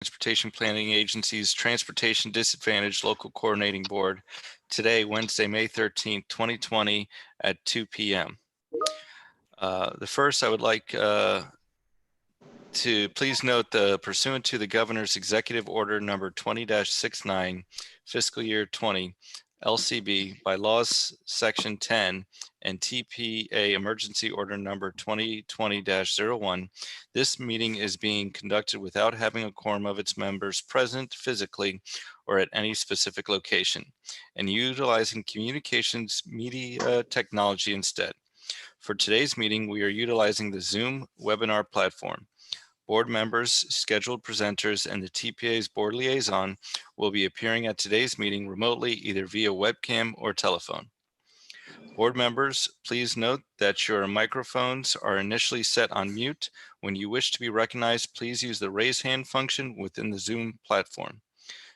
Transportation Planning Agency's Transportation Disadvantaged Local Coordinating Board today, Wednesday, May 13th, 2020 at 2 p.m. The first, I would like to please note the pursuant to the Governor's Executive Order number 20-69, fiscal year 20, LCB, bylaws section 10, and TPA emergency order number 2020-01, this meeting is being conducted without having a quorum of its members present physically or at any specific location, and utilizing communications media technology instead. For today's meeting, we are utilizing the Zoom webinar platform. Board members, scheduled presenters, and the TPA's board liaison will be appearing at today's meeting remotely, either via webcam or telephone. Board members, please note that your microphones are initially set on mute. When you wish to be recognized, please use the raise hand function within the Zoom platform.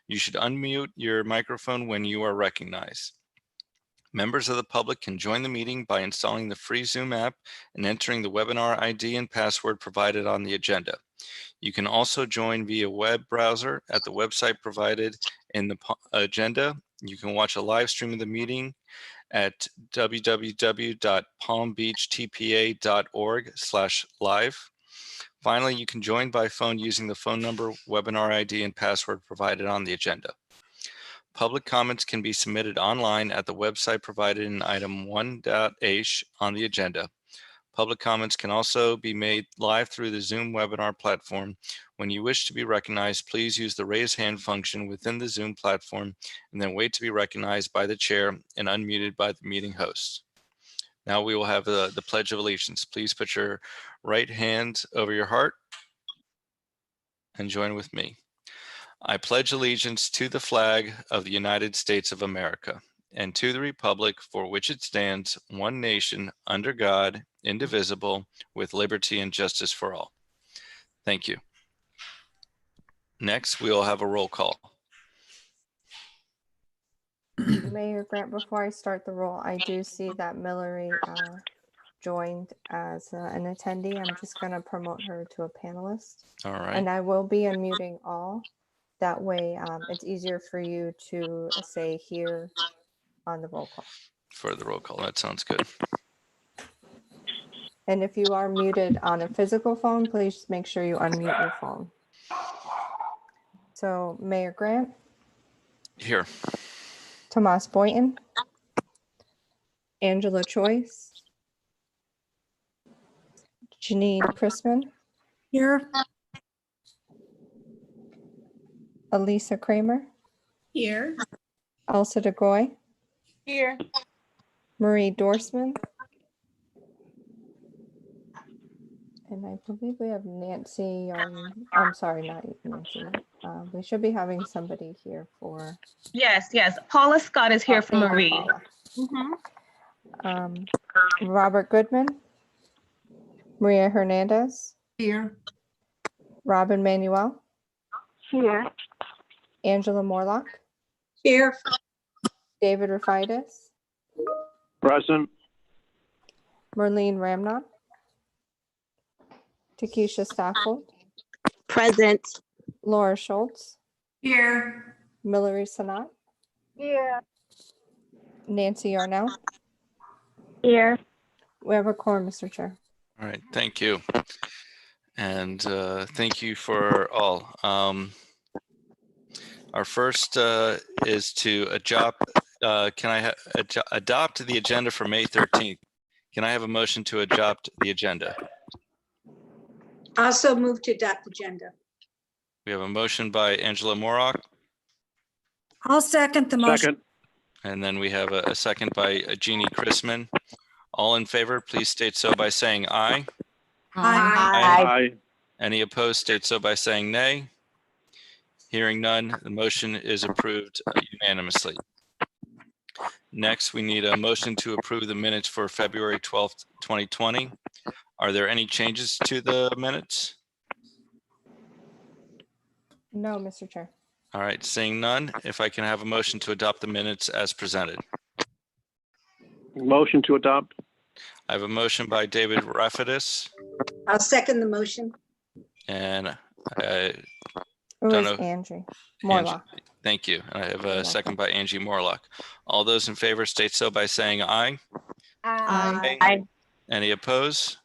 You should unmute your microphone when you are recognized. Members of the public can join the meeting by installing the free Zoom app and entering the webinar ID and password provided on the agenda. You can also join via web browser at the website provided in the agenda. You can watch a live stream of the meeting at www.palmbeachtpa.org/live. Finally, you can join by phone using the phone number, webinar ID, and password provided on the agenda. Public comments can be submitted online at the website provided in item 1.h on the agenda. Public comments can also be made live through the Zoom webinar platform. When you wish to be recognized, please use the raise hand function within the Zoom platform and then wait to be recognized by the chair and unmuted by the meeting host. Now we will have the Pledge of Allegiance. Please put your right hand over your heart and join with me. I pledge allegiance to the flag of the United States of America and to the republic for which it stands, one nation, under God, indivisible, with liberty and justice for all. Thank you. Next, we will have a roll call. Mayor Grant, before I start the roll, I do see that Millery joined as an attendee. I'm just going to promote her to a panelist. All right. And I will be unmuting all. That way, it's easier for you to say here on the roll call. For the roll call, that sounds good. And if you are muted on a physical phone, please make sure you unmute your phone. So, Mayor Grant. Here. Tomas Boynton. Angela Choice. Janine Chrisman. Here. Elisa Kramer. Here. Elsa DeGoy. Here. Marie Dorsman. And I believe we have Nancy on, I'm sorry, not Nancy. We should be having somebody here for. Yes. Paula Scott is here for Marie. Robert Goodman. Maria Hernandez. Here. Robin Manuel. Here. Angela Morlock. Here. David Rafaitis. Present. Merlene Ramnot. Takesha Stafford. Present. Laura Schultz. Here. Millery Sanat. Here. Nancy Yarnell. Here. We have a quorum, Mr. Chair. All right, thank you. And thank you for all. Our first is to adopt the agenda for May 13th. Can I have a motion to adopt the agenda? Also move to adopt agenda. We have a motion by Angela Morlock. I'll second the motion. Second. And then we have a second by Jeannie Chrisman. All in favor, please state so by saying aye. Aye. Aye. Any opposed, state so by saying nay. Hearing none, the motion is approved unanimously. Next, we need a motion to approve the minutes for February 12th, 2020. Are there any changes to the minutes? No, Mr. Chair. All right, seeing none, if I can have a motion to adopt the minutes as presented. Motion to adopt. I have a motion by David Rafaitis I'll second the motion. and It Don't was know. Angie Angie, Morlock. thank you. I have You're a second welcome. by Angie Morlock. All those in favor state so by saying aye. Aye. Aye. Any opposed?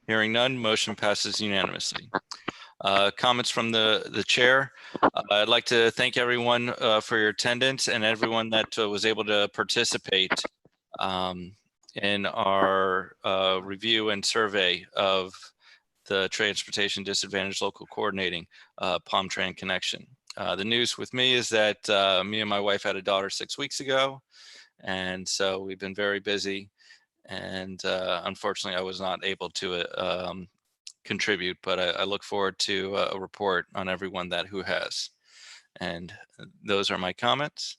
Hearing none, motion passes unanimously. Comments from the chair. I'd like to thank everyone for your attendance and everyone that was able to participate in our review and survey of the Transportation Disadvantaged Local Coordinating Palm Tran Connection. The news with me is that me and my wife had a daughter 6 weeks ago, and so we've been very busy. And unfortunately, I was not able to contribute, but I look forward to a report on everyone who has. And those are my comments.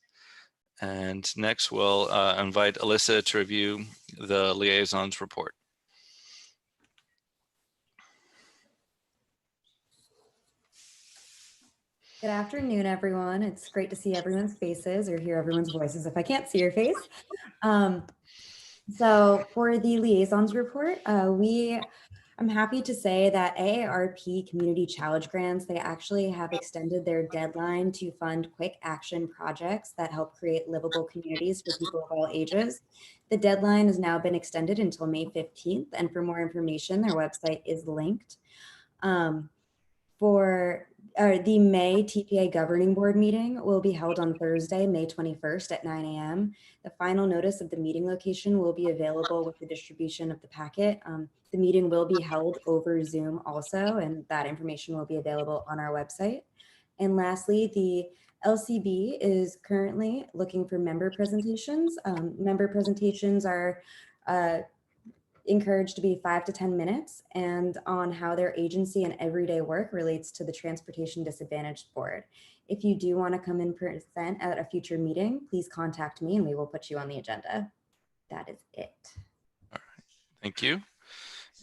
And next, we'll invite Alyssa to review the liaison's report. Good afternoon, everyone. It's great to see everyone's faces or hear everyone's voices if I can't see your face. So for the liaisons report, I'm happy to say that AARP Community Challenge Grants, they actually have extended their deadline to fund quick action projects that help create livable communities for people of all ages. The deadline has now been extended until May 15th, and for more information, their website is linked. The May TPA Governing Board meeting will be held on Thursday, May 21st at 9 a.m. The final notice of the meeting location will be available with the distribution of the packet. The meeting will be held over Zoom also, and that information will be available on our website. And lastly, the LCB is currently looking for member presentations. Member presentations are encouraged to be 5 to 10 minutes and on how their agency and everyday work relates to the Transportation Disadvantaged Board. If you do want to come and present at a future meeting, please contact me and we will put you on the agenda. That is it. All right, thank you.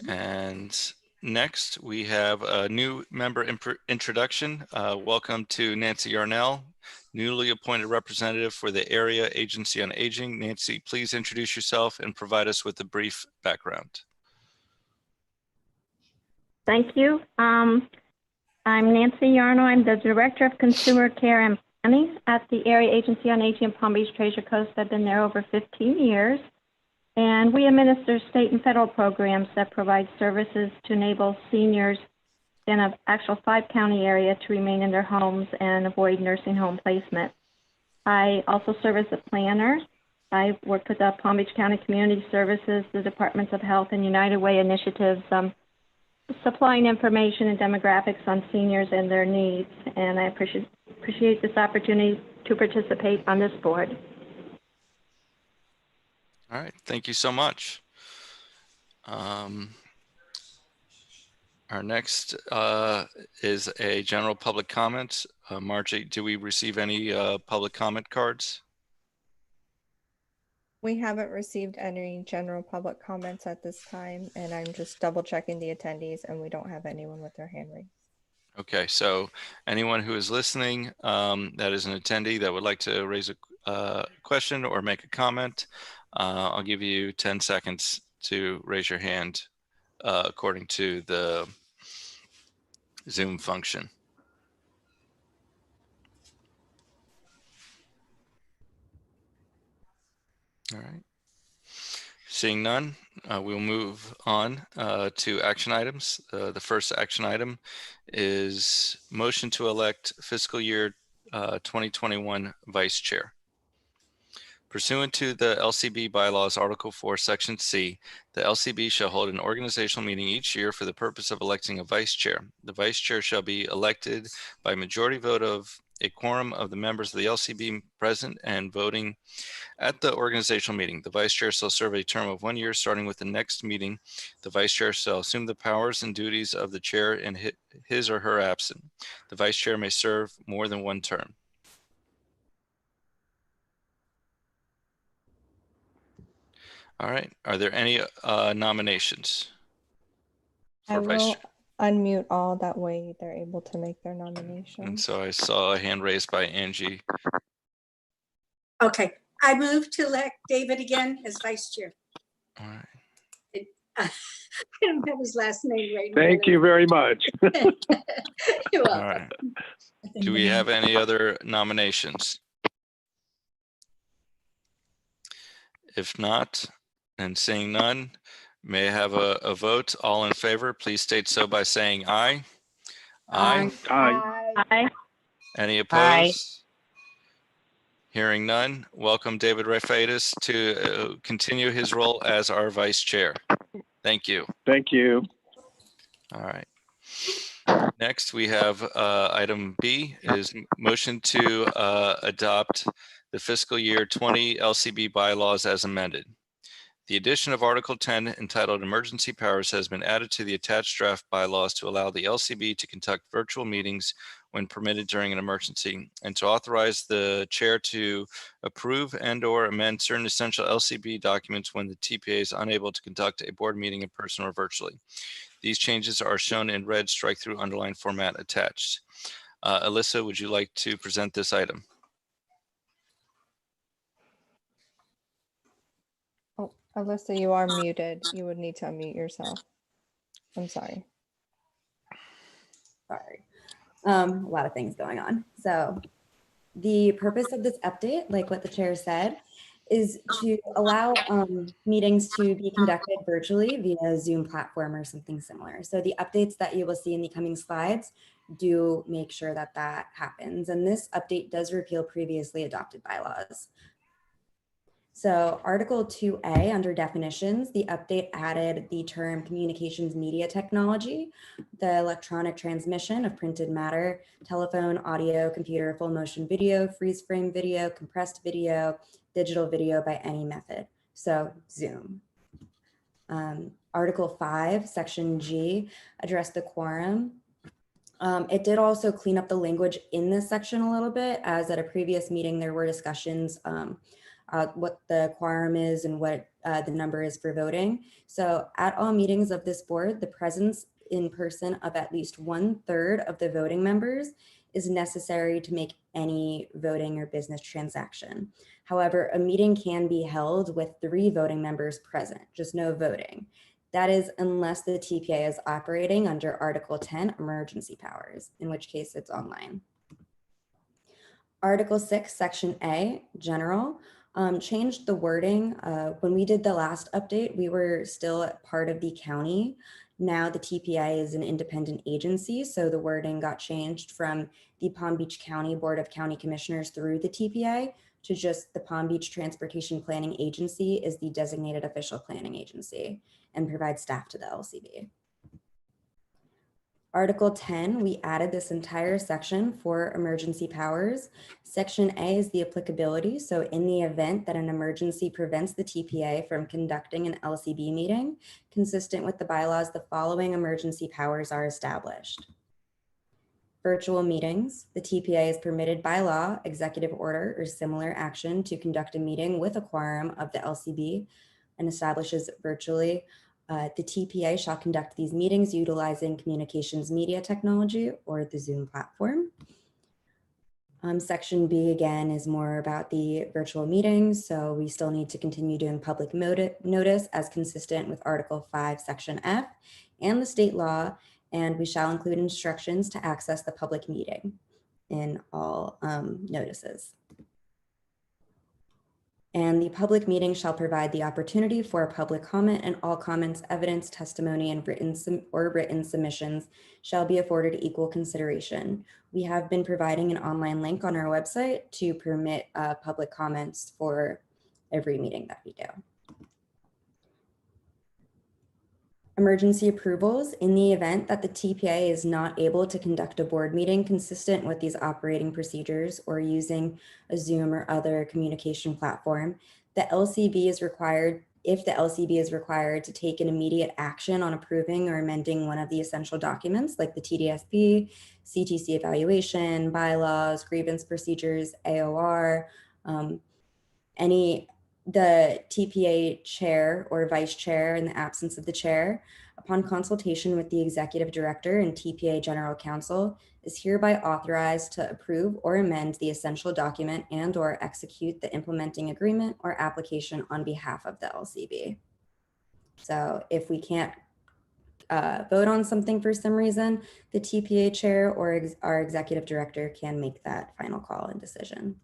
And next, we have a new member introduction. Welcome to Nancy Yarnell, newly appointed representative for the Area Agency on Aging. Nancy, please introduce yourself and provide us with a brief background. Thank you. I'm Nancy Yarno. I'm the Director of Consumer Care and Planning at the Area Agency on Aging in Palm Beach Treasure Coast. I've been there over 15 years. And we administer state and federal programs that provide services to enable seniors in an actual 5-county area to remain in their homes and avoid nursing home placement. I also serve as a planner. I work with the Palm Beach County Community Services, the Departments of Health, and United Way initiatives, supplying information and demographics on seniors and their needs. And I appreciate this opportunity to participate on this board. All right, thank you so much. Our next is a general public comment. Margie, do we receive any public comment cards? We haven't received any general public comments at this time, and I'm just double checking the attendees, and we don't have anyone with their hand raised. Okay, so anyone who is listening that is an attendee that would like to raise a question or make a comment, I'll give you 10 seconds to raise your hand according to the Zoom function. All right. Seeing none, we'll move on to action items. The first action item is motion to elect fiscal year 2021 vice chair. Pursuant to the LCB bylaws, Article 4, Section C, the LCB shall hold an organizational meeting each year for the purpose of electing a vice chair. The vice chair shall be elected by a majority vote of a quorum of the members of the LCB present and voting at the organizational meeting. The vice chair shall serve a term of 1 year, starting with the next meeting. The vice chair shall assume the powers and duties of the chair in his or her absence. The vice chair may serve more than one term. All right. Are there any nominations I for vice will chair? unmute all, that way they're able to make their And nomination. so I saw a hand raised by Angie. Okay, I move to elect David again as vice chair. All right. I don't have his last name right. in front Thank of you very much. me. You're All welcome. right. Do we have any other nominations? If not, and seeing none, may I have a vote? All in favor, please state so by saying aye. Aye. Aye. Aye. Any Aye. opposed? Hearing none, welcome David Rafaedis to continue his role as our vice chair. Thank you. Thank you. All right. Next, we have item B is motion to adopt the fiscal year 20 LCB bylaws as amended. The addition of Article 10 entitled Emergency Powers has been added to the attached draft bylaws to allow the LCB to conduct virtual meetings when permitted during an emergency, and to authorize the chair to approve and/or amend certain essential LCB documents when the TPA is unable to conduct a board meeting in person or virtually. These changes are shown in red strike-through underline format attached. Alyssa, would you like to present this item? Oh, Alyssa, you are muted. You would need to unmute yourself. I'm sorry. Sorry. A lot of things going on. So the purpose of this update, like what the chair said, is to allow meetings to be conducted virtually via Zoom platform or something similar. So the updates that you will see in the coming slides do make sure that that happens. And this update does repeal previously adopted bylaws. So Article 2A under definitions, the update added the term communications media technology, the electronic transmission of printed matter, telephone, audio, computer, full motion video, freeze frame video, compressed video, digital video by any method. So Zoom. Article 5, Section G, addressed the quorum. It did also clean up the language in this section a little bit, as at a previous meeting there were discussions what the quorum is and what the number is for voting. So at all meetings of this board, the presence in person of at least 1/3 of the voting members is necessary to make any voting or business transaction. However, a meeting can be held with 3 voting members present, just no voting. That is unless the TPA is operating under Article 10 emergency powers, in which case it's online. Article 6, Section A, general, changed the wording. When we did the last update, we were still part of the county. Now the TPA is an independent agency, so the wording got changed from the Palm Beach County Board of County Commissioners through the TPA to just the Palm Beach Transportation Planning Agency is the designated official planning agency and provides staff to the LCB. Article 10, we added this entire section for emergency powers. Section A is the applicability. So in the event that an emergency prevents the TPA from conducting an LCB meeting, consistent with the bylaws, the following emergency powers are established. Virtual meetings. The TPA is permitted by law, executive order, or similar action to conduct a meeting with a quorum of the LCB and establishes virtually. The TPA shall conduct these meetings utilizing communications media technology or the Zoom platform. Section B, again, is more about the virtual meetings. So we still need to continue doing public notice as consistent with Article 5, Section F and the state law. And we shall include instructions to access the public meeting in all notices. And the public meeting shall provide the opportunity for public comment, and all comments, evidence, testimony, and written submissions shall be afforded equal consideration. We have been providing an online link on our website to permit public comments for every meeting that we do. Emergency approvals. In the event that the TPA is not able to conduct a board meeting consistent with these operating procedures or using a Zoom or other communication platform, the LCB is required, if the LCB is required to take an immediate action on approving or amending one of the essential documents like the TDSP, CTC evaluation, bylaws, grievance procedures, AOR, the TPA chair or vice chair in the absence of the chair, upon consultation with the executive director and TPA general counsel, is hereby authorized to approve or amend the essential document and or execute the implementing agreement or application on behalf of the LCB. So if we can't vote on something for some reason, the TPA chair or our executive director can make that final call and decision.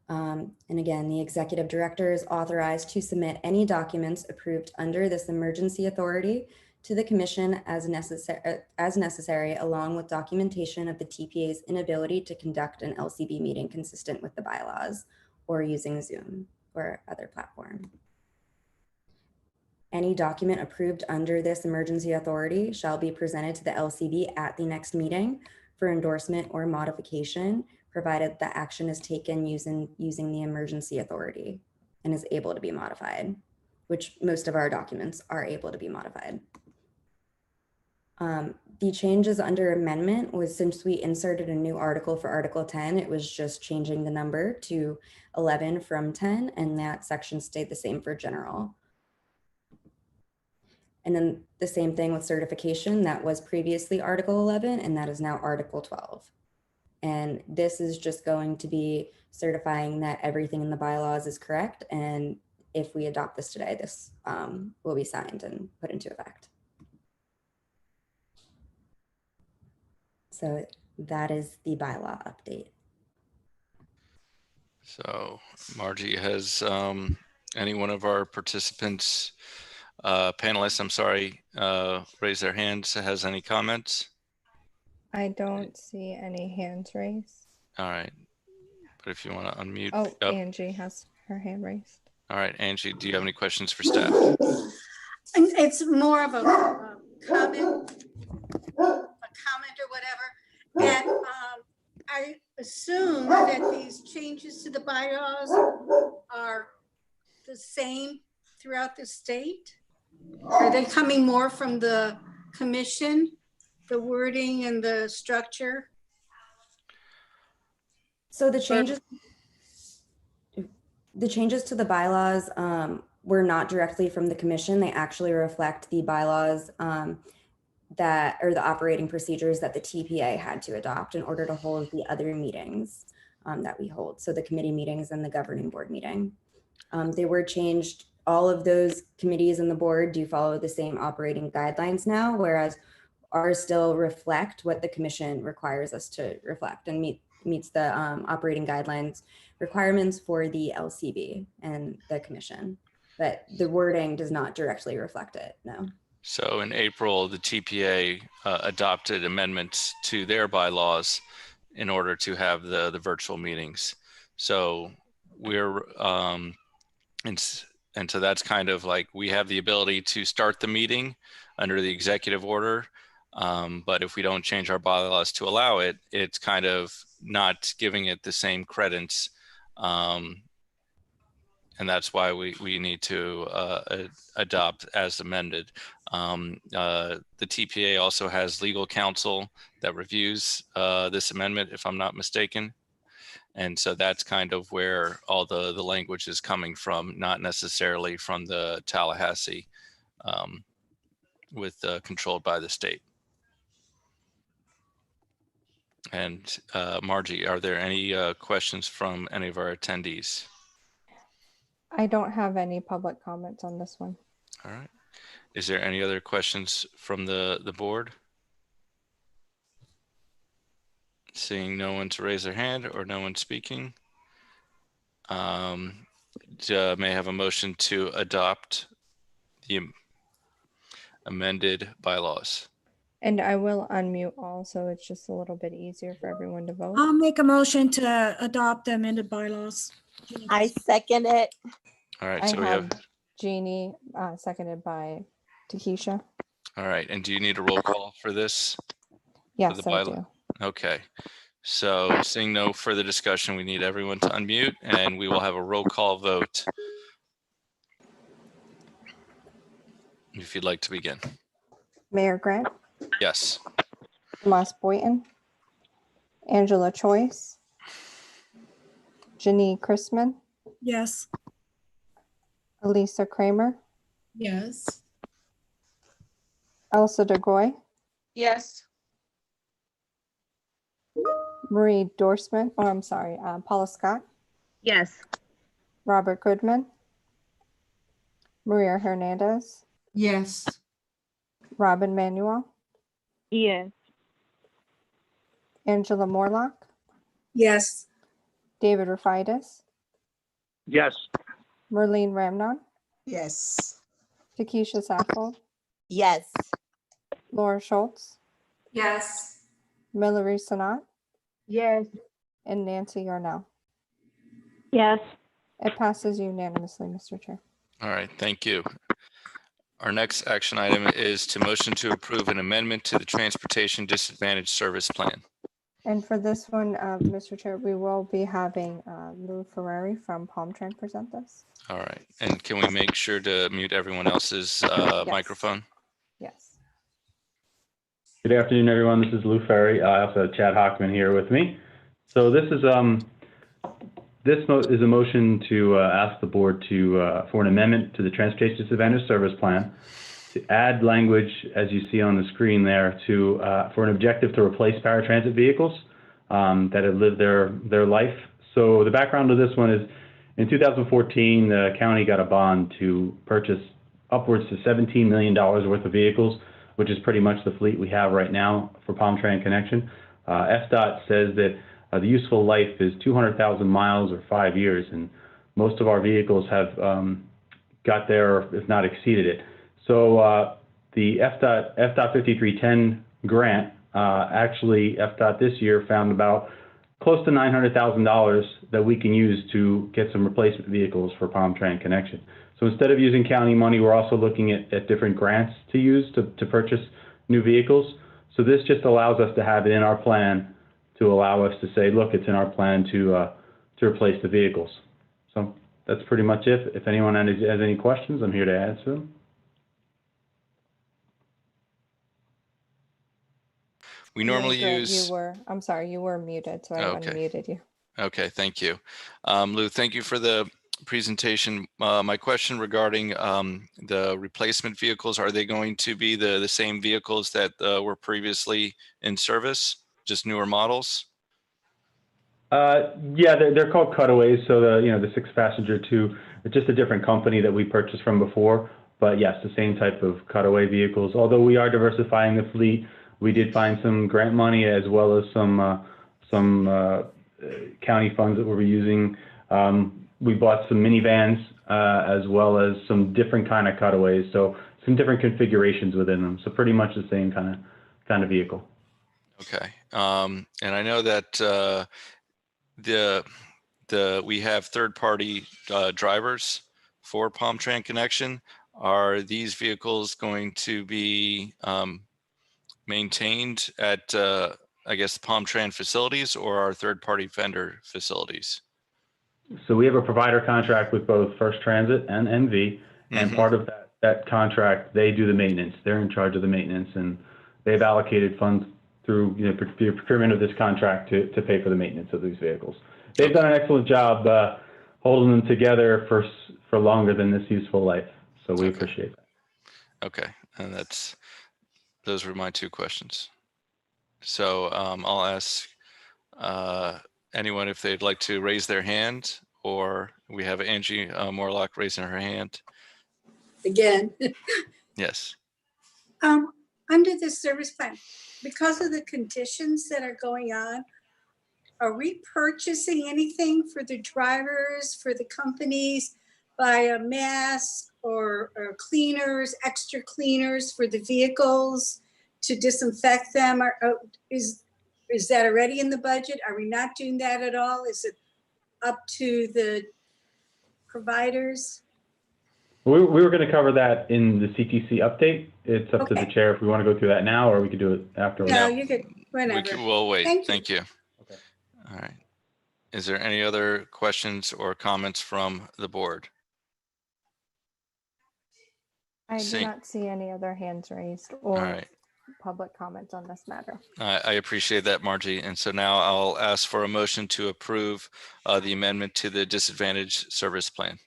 And again, the executive director is authorized to submit any documents approved under this emergency authority to the commission as necessary, along with documentation of the TPA's inability to conduct an LCB meeting consistent with the bylaws or using Zoom or other platform. Any document approved under this emergency authority shall be presented to the LCB at the next meeting for endorsement or modification, provided the action is taken using the emergency authority and is able to be modified, which most of our documents are able to be modified. The changes under amendment was, since we inserted a new article for Article 10, it was just changing the number to 11 from 10, and that section stayed the same for general. And then the same thing with certification, that was previously Article 11, and that is now Article 12. And this is just going to be certifying that everything in the bylaws is correct. And if we adopt this today, this will be signed and put into effect. So that is the bylaw update. So Margie, has any one of our participants, panelists, I'm sorry, raise their hands, has any comments? I don't see any hands raised. All right. But if you want to unmute. Oh, Yep. Angie has her hand raised. All right, Angie, do you have any questions for staff? And it's more of a comment or whatever. And I assume that these changes to the bylaws are the same throughout the state? Are they coming more from the commission, the wording and the structure? So the changes to the bylaws were not directly from the commission. They actually reflect the bylaws that are the operating procedures that the TPA had to adopt in order to hold the other meetings that we hold. So the committee meetings and the governing board meeting. They were changed. All of those committees and the board do follow the same operating guidelines now, whereas ours still reflect what the commission requires us to reflect and meets the operating guidelines requirements for the LCB and the commission. But the wording does not directly reflect it, no. So in April, the TPA adopted amendments to their bylaws in order to have the virtual meetings. So we're, and so that's kind of like, we have the ability to start the meeting under the executive order. But if we don't change our bylaws to allow it, it's kind of not giving it the same credence. And that's why we need to adopt as amended. The TPA also has legal counsel that reviews this amendment, if I'm not mistaken. And so that's kind of where all the language is coming from, not necessarily from the Tallahassee controlled by the state. And Margie, are there any questions from any of our attendees? I don't have any public comments on this one. All right. Is there any other questions from the board? Seeing no one to raise their hand or no one speaking. May I have a motion to adopt the amended bylaws? And I will unmute all, so it's just a little bit easier for everyone to vote. I'll make a motion to adopt the amended bylaws. I second it. All right, I so we have, Jeannie, seconded by Takesha. all right, and do you need a roll call for this? Yes, the I bylaw? do. Okay, so seeing no further discussion, we need everyone to unmute and we will have a roll call vote. If you'd like to begin. Mayor Grant, Yes. Tomas Boynton, Angela Choice, Janine Chrisman, Yes. Elisa Kramer, Yes. Elsa DeGoy, Yes. Marie Dorsman, oh, I'm sorry, Paula Scott, Yes. Robert Goodman, Maria Hernandez, Yes. Robin Manuel, Yes. Angela Morlock, Yes. David Rufaitis, Yes. Merlene Ramnon, Yes. Takesha Saffold, Yes. Laura Schultz, Yes. Mallory Sanat, Yes. and Nancy Yarnell. Yes. It passes unanimously, Mr. Chair. All right, thank you. Our next action item is to motion to approve an amendment to the Transportation Disadvantaged Service Plan. And for this one, Mr. Chair, we will be having Lou Ferrari from Palm Trend present this. All right, and can we make sure to mute everyone else's microphone? Yes. Good afternoon, everyone. This is Lou Ferry. I also have Chad Hockman here with me. So this is a motion to ask the board for an amendment to the Transportation Disadvantaged Service Plan to add language, as you see on the screen there, for an objective to replace paratransit vehicles that have lived their life. So the background of this one is, in 2014, the county got a bond to purchase upwards to $17 million worth of vehicles, which is pretty much the fleet we have right now for Palm Trend Connection. FDOT says that the useful life is 200,000 miles or 5 years, and most of our vehicles have got there, if not exceeded it. So the FDOT 5310 grant, actually FDOT this year found about close to $900,000 that we can use to get some replacement vehicles for Palm Trend Connection. So instead of using county money, we're also looking at different grants to use to purchase new vehicles. So this just allows us to have it in our plan to allow us to say, look, it's in our plan to replace the vehicles. So that's pretty much it. If anyone has any questions, I'm here to answer them. We normally use. I'm sorry, you were muted, so I unmuted you. Okay, thank you. Lou, thank you for the presentation. My question regarding the replacement vehicles, are they going to be the same vehicles that were previously in service, just newer models? Yeah, they're called cutaways. So the 6-passenger two, it's just a different company that we purchased from before. But yes, the same type of cutaway vehicles. Although we are diversifying the fleet, we did find some grant money as well as some county funds that we're using. We bought some minivans as well as some different kind of cutaways. So some different configurations within them. So pretty much the same kind of vehicle. Okay, and I know that we have third-party drivers for Palm Trend Connection. Are these vehicles going to be maintained at, I guess, Palm Trend facilities or our third-party vendor facilities? So we have a provider contract with both First Transit and NV, and part of that contract, they do the maintenance. They're in charge of the maintenance, and they've allocated funds through the procurement of this contract to pay for the maintenance of these vehicles. They've done an excellent job holding them together for longer than this useful life. So we appreciate that. Okay, and those were my two questions. So I'll ask anyone if they'd like to raise their hand, or we have Angie Morlock raising her hand. Again. Yes. Under this service plan, because of the conditions that are going on, are we purchasing anything for the drivers, for the companies, by a mask or cleaners, extra cleaners for the vehicles to disinfect them? Is that already in the budget? Are we not doing that at all? Is it up to the providers? We were going to cover that in the CTC update. It's up to the chair if we want to go through that now, or we could do it afterwards. No, you could, whenever. We'll wait. Thank you. Okay. All right. Is there any other questions or comments from the board? I do not see any other hands raised or public comments on this matter. I appreciate that, Margie. And so now I'll ask for a motion to approve the amendment to the disadvantaged service plan.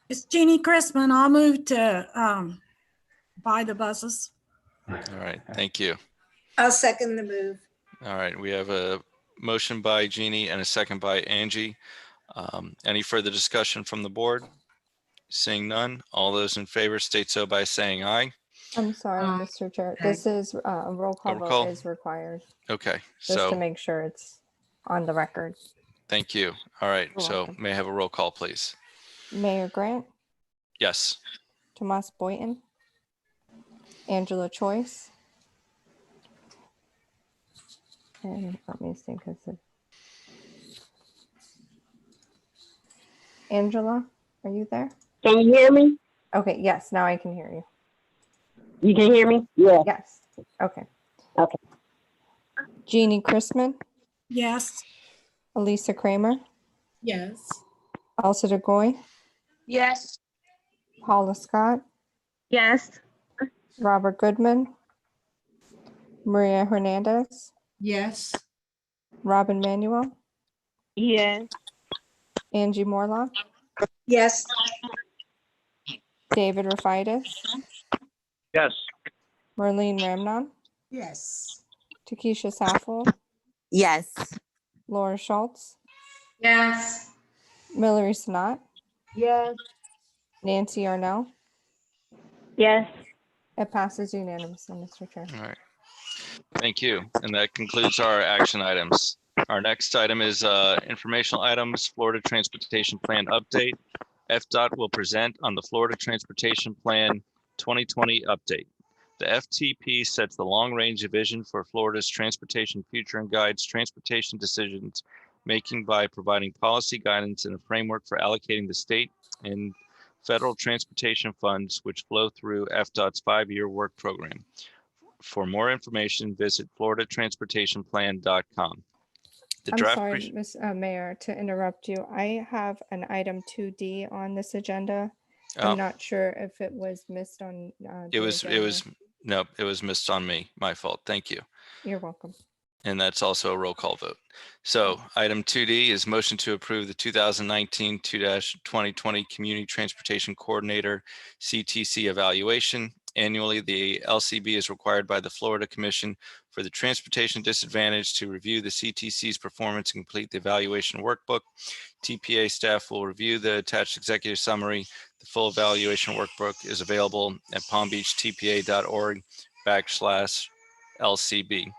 It's Jeannie Chrisman. I'll move to buy the buses. All right, thank you. I'll second the move. All right, we have a motion by Jeannie and a second by Angie. Any further discussion from the board? Seeing none, all those in favor state so by saying aye. I'm sorry, Mr. Chair. This is a roll call roll call? vote is required, Okay, just to so make sure it's on the record. thank you. All right, You're so welcome. may I have a roll call, please? Mayor Grant, Yes. Tomas Boynton, Angela Choice, and let me see, because Angela, are you there? Can you hear me? Okay, yes, now I can hear you. You can hear me? Yeah. Yes, okay. Okay. Jeannie Chrisman, Yes. Elisa Kramer, Yes. Elsa DeGoy, Yes. Paula Scott, Yes. Robert Goodman, Maria Hernandez, Yes. Robin Manuel, Yes. Angie Morlock, Yes. David Rafaitis, Yes. Marlene Ramnon, Yes. Takesha Saffold, Yes. Laura Schultz, Yes. Mallory Snott, Yes. Nancy Arnell. Yes. It passes unanimously, Mr. Chair. All right. Thank you. And that concludes our action items. Our next item is informational items, Florida Transportation Plan update. FDOT will present on the Florida Transportation Plan 2020 update. The FTP sets the long-range vision for Florida's transportation future and guides transportation decisions making by providing policy guidance and a framework for allocating the state and federal transportation funds which flow through FDOT's 5-year work program. For more information, visit floridatransportationplan.com. The I'm draft sorry, Ms. Mayor, to interrupt you. I have an item 2D on this agenda. I'm not sure if it was missed on. it was no, it was missed on me. My fault. Thank you. You're welcome. And that's also a roll call vote. So item 2D is motion to approve the 2019-2020 Community Transportation Coordinator CTC evaluation. Annually, the LCB is required by the Florida Commission for the Transportation Disadvantaged to review the CTC's performance and complete the evaluation workbook. TPA staff will review the attached executive summary. The full evaluation workbook is available at palmbeachtpa.org/LCB.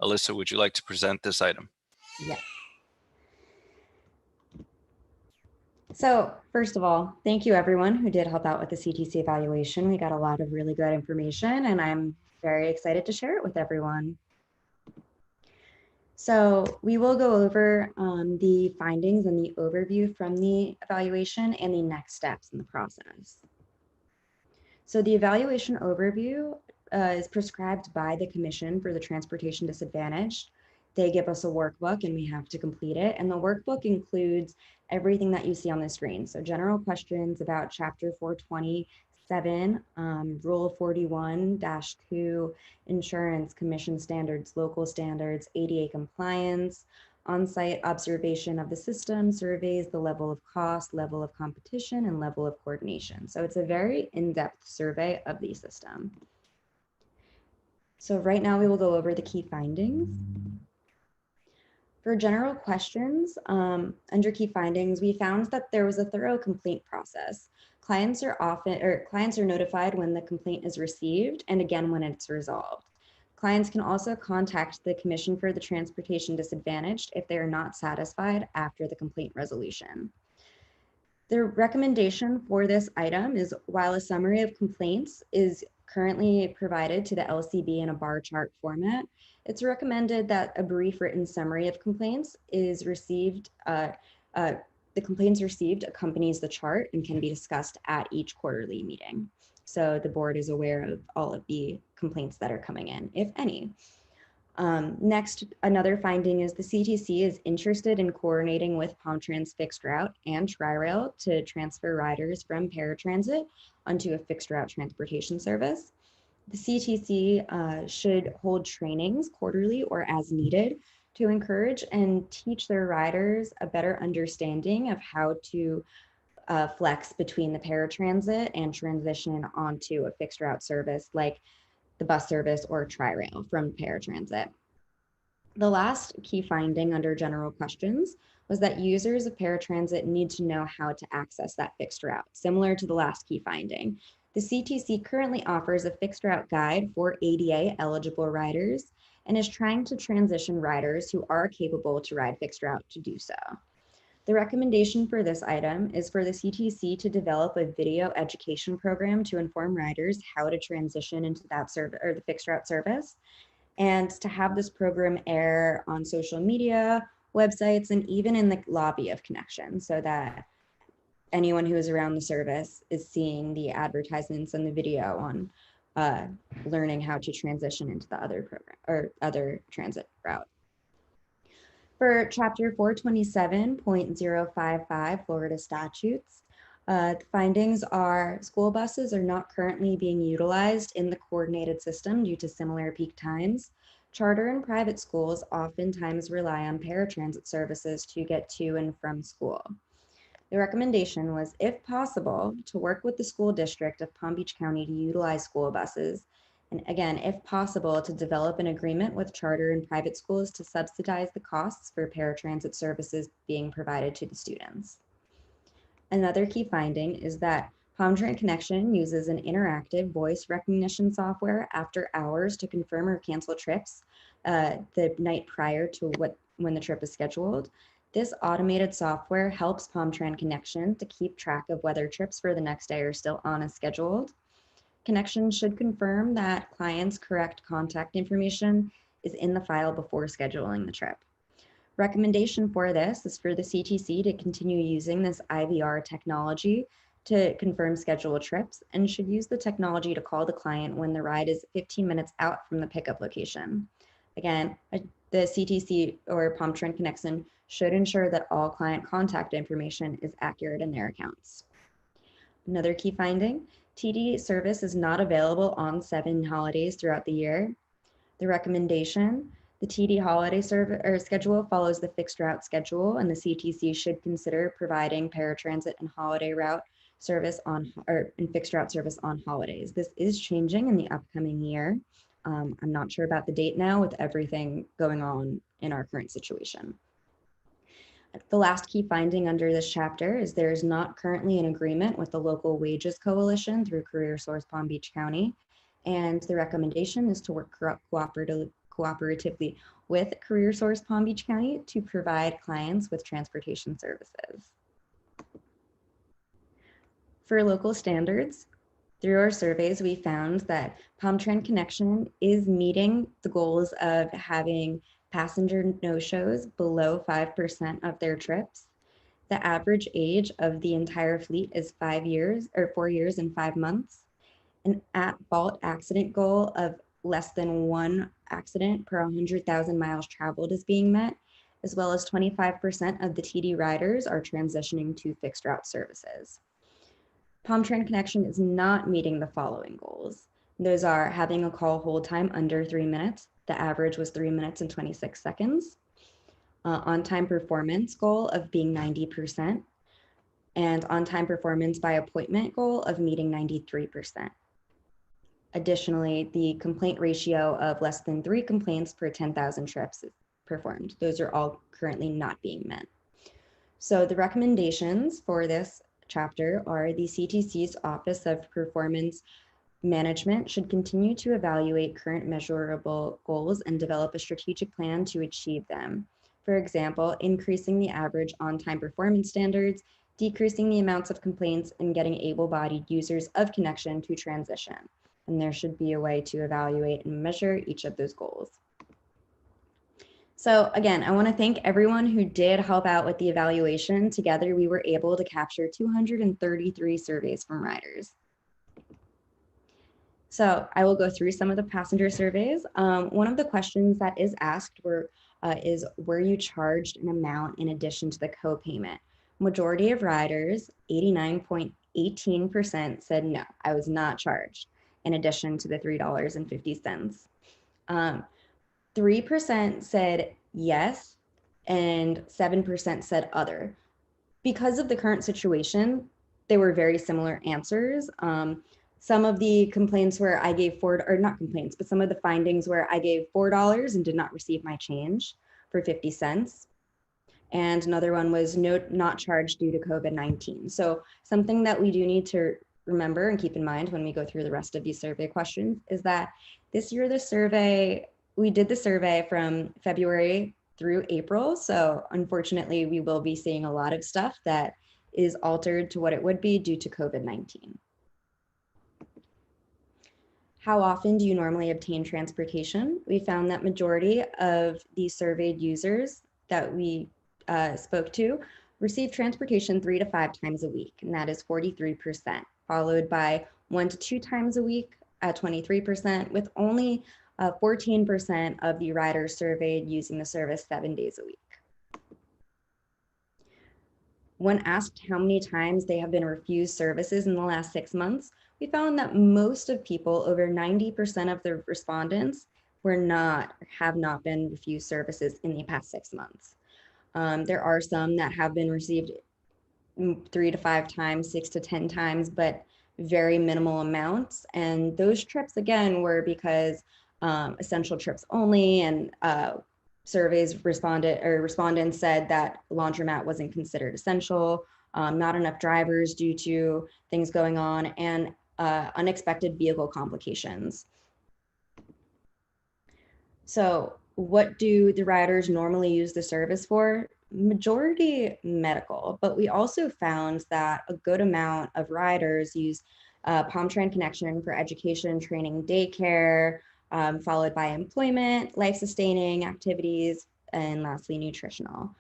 Alyssa, would you like to present this item? Yes. So first of all, thank you everyone who did help out with the CTC evaluation. We got a lot of really good information and I'm very excited to share it with everyone. So we will go over the findings and the overview from the evaluation and the next steps in the process. So the evaluation overview is prescribed by the Commission for the Transportation Disadvantaged. They give us a workbook and we have to complete it. And the workbook includes everything that you see on the screen. So general questions about Chapter 427, Rule 41-2, insurance, commission standards, local standards, ADA compliance, on-site observation of the system, surveys the level of cost, level of competition, and level of coordination. So it's a very in-depth survey of the system. So right now we will go over the key findings. For general questions, under key findings, we found that there was a thorough complaint process. Clients are notified when the complaint is received and again when it's resolved. Clients can also contact the Commission for the Transportation Disadvantaged if they are not satisfied after the complaint resolution. The recommendation for this item is while a summary of complaints is currently provided to the LCB in a bar chart format, it's recommended that a brief written summary of complaints is received. The complaints received accompanies the chart and can be discussed at each quarterly meeting. So the board is aware of all of the complaints that are coming in, if any. Next, another finding is the CTC is interested in coordinating with PalmTrans Fixed Route and Tri-Rail to transfer riders from paratransit onto a fixed route transportation service. The CTC should hold trainings quarterly or as needed to encourage and teach their riders a better understanding of how to flex between the paratransit and transition onto a fixed route service like the bus service or Tri-Rail from paratransit. The last key finding under general questions was that users of paratransit need to know how to access that fixed route, similar to the last key finding. The CTC currently offers a fixed route guide for ADA eligible riders and is trying to transition riders who are capable to ride fixed route to do so. The recommendation for this item is for the CTC to develop a video education program to inform riders how to transition into that service or the fixed route service, and to have this program air on social media, websites, and even in the lobby of Connection, so that anyone who is around the service is seeing the advertisements and the video on learning how to transition into the other program or other transit route. For Chapter 427.055 Florida statutes, the findings are school buses are not currently being utilized in the coordinated system due to similar peak times. Charter and private schools oftentimes rely on paratransit services to get to and from school. The recommendation was, if possible, to work with the school district of Palm Beach County to utilize school buses. And again, if possible, to develop an agreement with charter and private schools to subsidize the costs for paratransit services being provided to the students. Another key finding is that Palm Trent Connection uses an interactive voice recognition software after hours to confirm or cancel trips the night prior to when the trip is scheduled. This automated software helps Palm Trent Connection to keep track of whether trips for the next day are still on as scheduled. Connection should confirm that client's correct contact information is in the file before scheduling the trip. Recommendation for this is for the CTC to continue using this IVR technology to confirm scheduled trips, and should use the technology to call the client when the ride is 15 minutes out from the pickup location. Again, the CTC or Palm Trent Connection should ensure that all client contact information is accurate in their accounts. Another key finding, TD service is not available on 7 holidays throughout the year. The recommendation, the TD holiday schedule follows the fixed route schedule, and the CTC should consider providing paratransit and holiday route service and fixed route service on holidays. This is changing in the upcoming year. I'm not sure about the date now with everything going on in our current situation. The last key finding under this chapter is there is not currently an agreement with the Local Wages Coalition through Career Source Palm Beach County, and the recommendation is to work cooperatively with Career Source Palm Beach County to provide clients with transportation services. For local standards, through our surveys, we found that Palm Trent Connection is meeting the goals of having passenger no-shows below 5% of their trips. The average age of the entire fleet is 4 years and 5 months. An at-fault accident goal of less than 1 accident per 100,000 miles traveled is being met, as well as 25% of the TD riders are transitioning to fixed route services. Palm Trent Connection is not meeting the following goals. Those are having a call hold time under 3 minutes. The average was 3 minutes and 26 seconds. On-time performance goal of being 90%, and on-time performance by appointment goal of meeting 93%. Additionally, the complaint ratio of less than 3 complaints per 10,000 trips is performed. Those are all currently not being met. So the recommendations for this chapter are the CTC's Office of Performance Management should continue to evaluate current measurable goals and develop a strategic plan to achieve them. For example, increasing the average on-time performance standards, decreasing the amounts of complaints, and getting able-bodied users of Connection to transition. And there should be a way to evaluate and measure each of those goals. So again, I want to thank everyone who did help out with the evaluation. Together, we were able to capture 233 surveys from riders. So I will go through some of the passenger surveys. One of the questions that is asked is, were you charged an amount in addition to the co-payment? Majority of riders, 89.18% said no, I was not charged in addition to the $3.50. 3% said yes, and 7% said other. Because of the current situation, they were very similar answers. Some of the complaints where I gave some of the findings where I gave $4 and did not receive my change for 50 cents. And another one was not charged due to COVID-19. So something that we do need to remember and keep in mind when we go through the rest of these survey questions is that this year we did the survey from February through April. So unfortunately, we will be seeing a lot of stuff that is altered to what it would be due to COVID-19. How often do you normally obtain transportation? We found that majority of the surveyed users that we spoke to receive transportation 3 to 5 times a week, and that is 43%, followed by 1 to 2 times a week at 23%, with only 14% of the riders surveyed using the service 7 days a week. When asked how many times they have been refused services in the last 6 months, we found that most of people, over 90% of the respondents, have not been refused services in the past 6 months. There are some that have been received 3 to 5 times, 6 to 10 times, but very minimal amounts. And those trips, again, were because essential trips only, and respondents said that laundromat wasn't considered essential, not enough drivers due to things going on, and unexpected vehicle complications. So what do the riders normally use the service for? Majority medical, but we also found that a good amount of riders use PalmTran Connection for education, training, daycare, followed by employment, life-sustaining activities, and lastly, nutritional.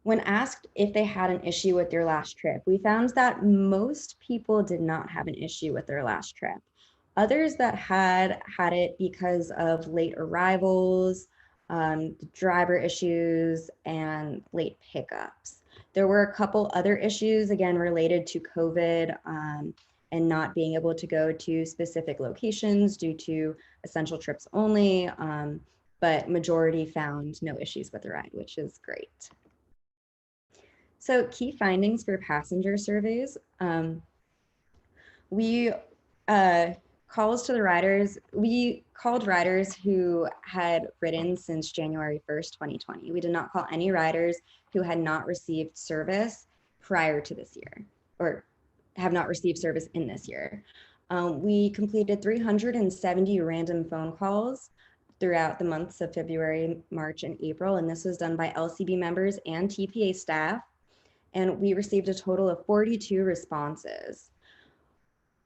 When asked if they had an issue with their last trip, we found that most people did not have an issue with their last trip. Others that had it because of late arrivals, driver issues, and late pickups. There were a couple other issues, again, related to COVID and not being able to go to specific locations due to essential trips only, but majority found no issues with the ride, which is great. So key findings for passenger surveys. We called riders who had ridden since January 1st, 2020. We did not call any riders who had not received service prior to this year, or have not received service in this year. We completed 370 random phone calls throughout the months of February, March, and April, and this was done by LCB members and TPA staff. And we received a total of 42 responses.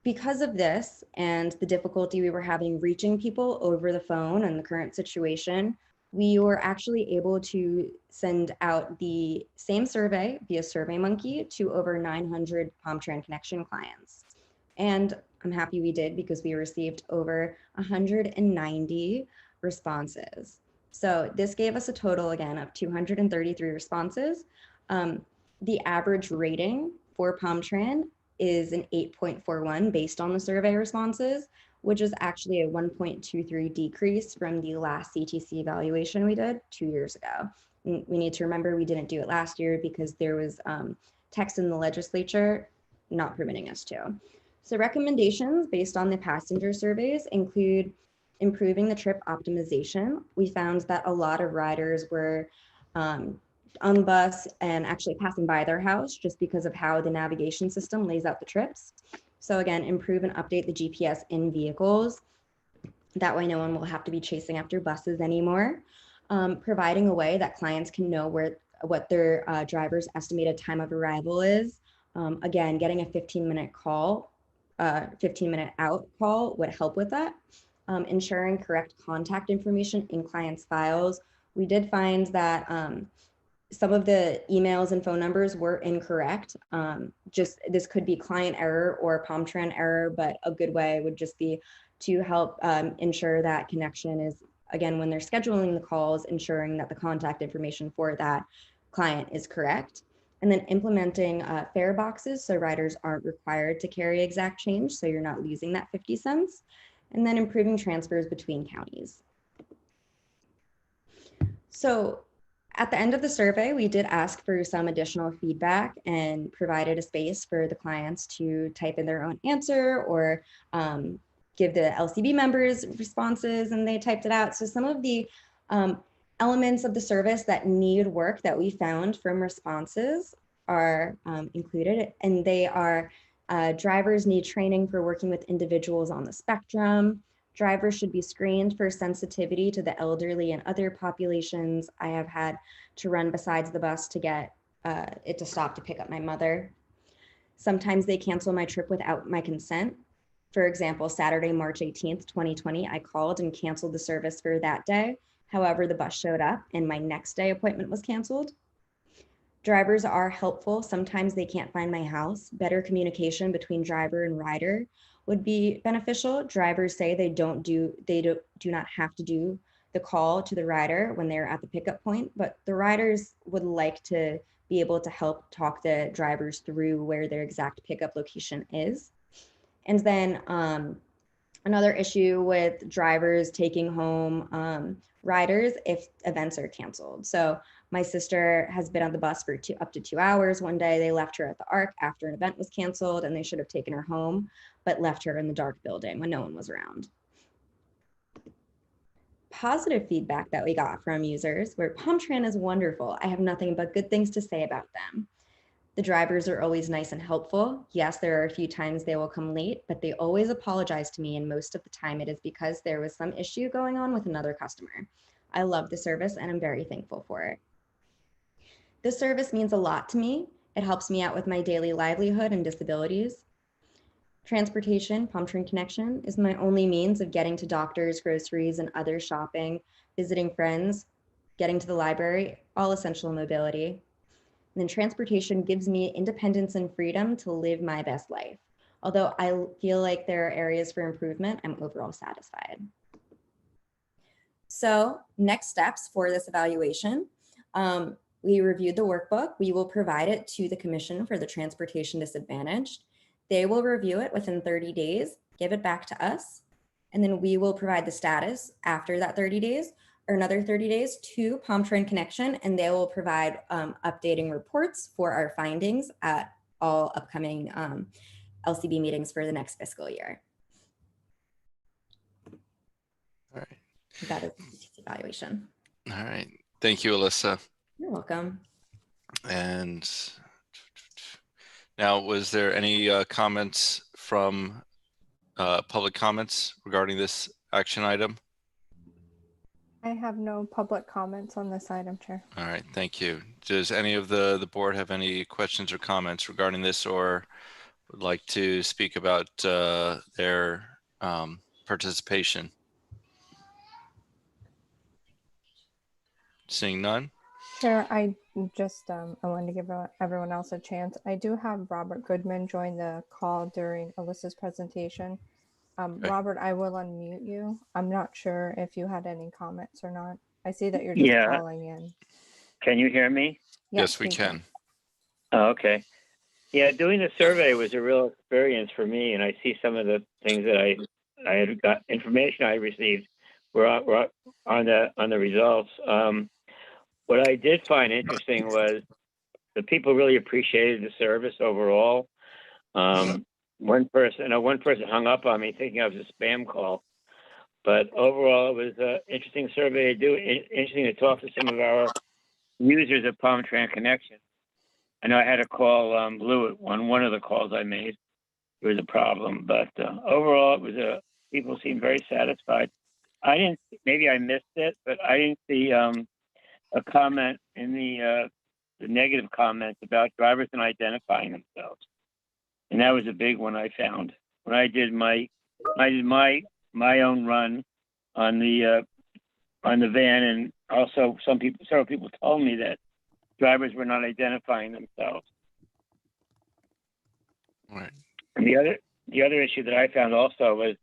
Because of this and the difficulty we were having reaching people over the phone and the current situation, we were actually able to send out the same survey via SurveyMonkey to over 900 PalmTran Connection clients. And I'm happy we did, because we received over 190 responses. So this gave us a total, again, of 233 responses. The average rating for PalmTran is an 8.41 based on the survey responses, which is actually a 1.23 decrease from the last CTC evaluation we did 2 years ago. And we need to remember we didn't do it last year because there was text in the legislature not permitting us to. So recommendations based on the passenger surveys include improving the trip optimization. We found that a lot of riders were on the bus and actually passing by their house just because of how the navigation system lays out the trips. So again, improve and update the GPS in vehicles. That way no one will have to be chasing after buses anymore. Providing a way that clients can know what their driver's estimated time of arrival is. Again, getting a 15-minute call, 15-minute out call would help with that. Ensuring correct contact information in clients' files. We did find that some of the emails and phone numbers were incorrect. This could be client error or PalmTran error, but a good way would just be to help ensure that connection is, again, when they're scheduling the calls, ensuring that the contact information for that client is correct. And then implementing fare boxes so riders aren't required to carry exact change, so you're not losing that 50 cents. And then improving transfers between counties. So at the end of the survey, we did ask for some additional feedback and provided a space for the clients to type in their own answer or give the LCB members responses, and they typed it out. So some of the Elements of the service that need work that we found from responses are included, and they are drivers need training for working with individuals on the spectrum. Drivers should be screened for sensitivity to the elderly and other populations. I have had to run besides the bus to get it to stop to pick up my mother. Sometimes they cancel my trip without my consent. For example, Saturday, March 18th, 2020, I called and canceled the service for that day. However, the bus showed up and my next day appointment was canceled. Drivers are helpful. Sometimes they can't find my house. Better communication between driver and rider would be beneficial. Drivers say they do not have to do the call to the rider when they're at the pickup point, but the riders would like to be able to help talk the drivers through where their exact pickup location is. And then another issue with drivers taking home riders if events are canceled. So my sister has been on the bus for up to 2 hours. One day they left her at the Arc after an event was canceled and they should have taken her home, but left her in the dark building when no one was around. Positive feedback that we got from users were PalmTran is wonderful. I have nothing but good things to say about them. The drivers are always nice and helpful. Yes, there are a few times they will come late, but they always apologize to me, and most of the time it is because there was some issue going on with another customer. I love the service and I'm very thankful for it. This service means a lot to me. It helps me out with my daily livelihood and disabilities. Transportation, PalmTran Connection, is my only means of getting to doctors, groceries, and other shopping, visiting friends, getting to the library, all essential mobility. And then transportation gives me independence and freedom to live my best life. Although I feel like there are areas for improvement, I'm overall satisfied. So next steps for this evaluation, we reviewed the workbook. We will provide it to the Commission for the Transportation Disadvantaged. They will review it within 30 days, give it back to us, and then we will provide the status after that 30 days or another 30 days to PalmTran Connection, and they will provide updating reports for our findings at all upcoming LCB meetings for the next fiscal year. All right. That is the evaluation. All right. Thank you, Alyssa. You're welcome. And now, was there any comments from public comments regarding this action item? I have no public comments on this item, Chair. All right, thank you. Does any of the board have any questions or comments regarding this, or would like to speak about their participation? Seeing none? Chair, I wanted to give everyone else a chance. I do have Robert Goodman join the call during Alyssa's presentation. Okay. Robert, I will unmute you. I'm not sure if you had any comments or not. I see that you're just calling in. Can you hear me? Yes, we can. Oh, okay. Yeah, doing the survey was a real experience for me, and I see some of the things that I had got information I received were on the results. What I did find interesting was the people really appreciated the service overall. One person hung up on me thinking I was a spam call, but overall it was an interesting survey to do. Interesting to talk to some of our users of PalmTran Connection. I know I had to call Blue at one of the calls I made. There was a problem, but overall it was people seemed very satisfied. Maybe I missed it, but I didn't see a comment in the negative comments about drivers and identifying themselves. And that was a big one I found when I did my own run on the van, and also several people told me that drivers were not identifying themselves. Right. And the other issue that I found also was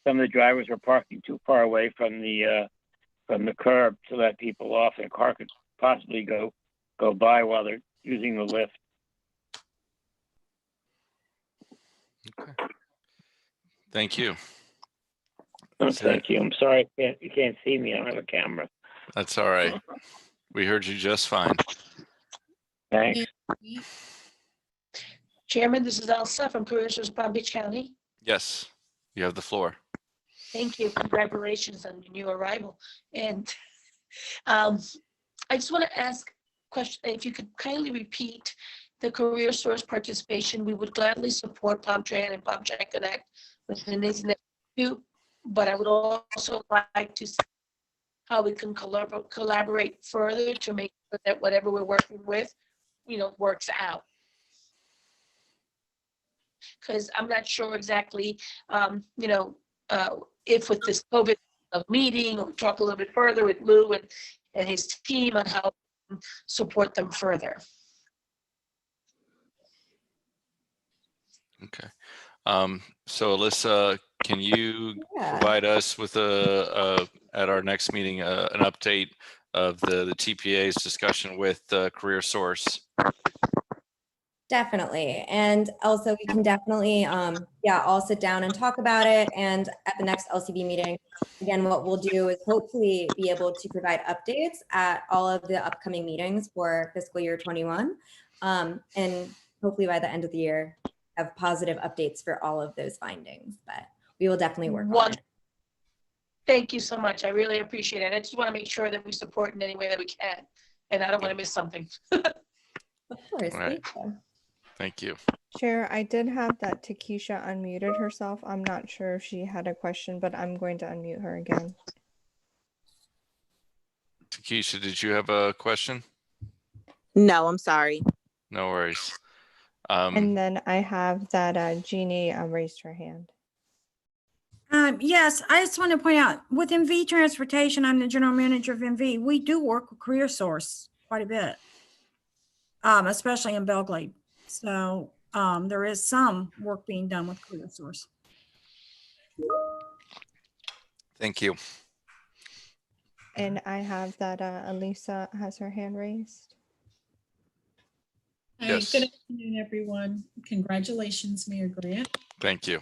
some of the drivers were parking too far away from the curb to let people off, and a car could possibly go by while they're using the lift. Okay. Thank you. Thank you. I'm sorry you can't see me. I don't have a camera. That's all right. We heard you just fine. Thanks. Chairman, this is Elsa from Commissioners Palm Beach County. Yes, you have the floor. Thank you. Congratulations on your new arrival. And I just want to ask question, if you could kindly repeat the career source participation. We would gladly support PalmTran and PalmTran Connect with the needs and do, but I would also like to see how we can collaborate further to make sure that whatever we're working with, works out. Because I'm not sure exactly, if with this COVID meeting, or talk a little bit further with Lou and his team on how to support them further. Okay. So Alyssa, can you Yeah. provide us with at our next meeting, an update of the TPA's discussion with Career Source? Definitely. And also we can definitely, all sit down and talk about it. And at the next LCB meeting, again, what we'll do is hopefully be able to provide updates at all of the upcoming meetings for fiscal year 21. And hopefully by the end of the year, have positive updates for all of those findings, but we will definitely work on it. Thank you so much. I really appreciate it. I just want to make sure that we support in any way that we can, and I don't want to miss something. Of course. All right. Thank you. Thank you. Chair, I did have that Takesha unmuted herself. I'm not sure if she had a question, but I'm going to unmute her again. Takesha, did you have a question? No, I'm sorry. No worries. And then I have that Jeannie raised her hand. Yes, I just want to point out with MV Transportation, I'm the general manager of MV. We do work with Career Source quite a bit, especially in Belglade. So there is some work being done with Career Source. Thank you. And I have that Elisa has her hand raised. Hi, Yes. good afternoon, everyone. Congratulations, Mayor Grant. Thank you.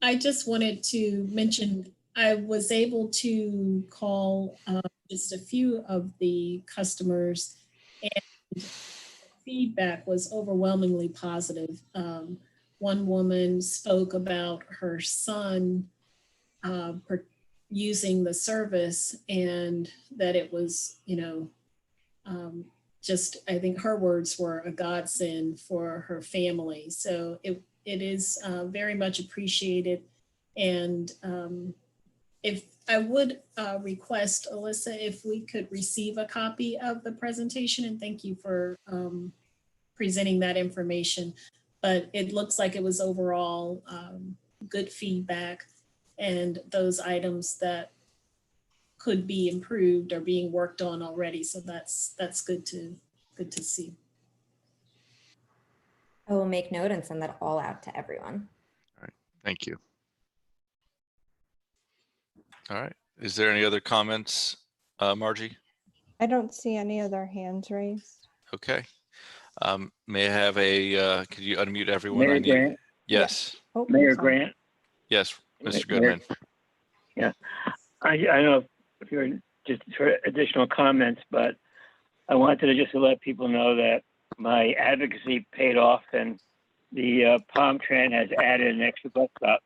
I just wanted to mention I was able to call just a few of the customers, and feedback was overwhelmingly positive. One woman spoke about her son using the service, and that it was, just, I think her words were a godsend for her family. So it is very much appreciated. And if I would request, Alyssa, if we could receive a copy of the presentation, and thank you for presenting that information. But it looks like it was overall good feedback, and those items that could be improved are being worked on already. So that's good to see. I will make note and send that all out to everyone. All right. Thank you. All right. Is there any other comments, Margie? I don't see any other hands raised. Okay. May I have could you unmute everyone? Mayor Grant? Yes. Oh, Mayor sorry. Grant? Yes, Mr. Mayor- Goodman. Yeah, I don't know if you're just for additional comments, but I wanted to just let people know that my advocacy paid off, and the PalmTran has added an extra bus stop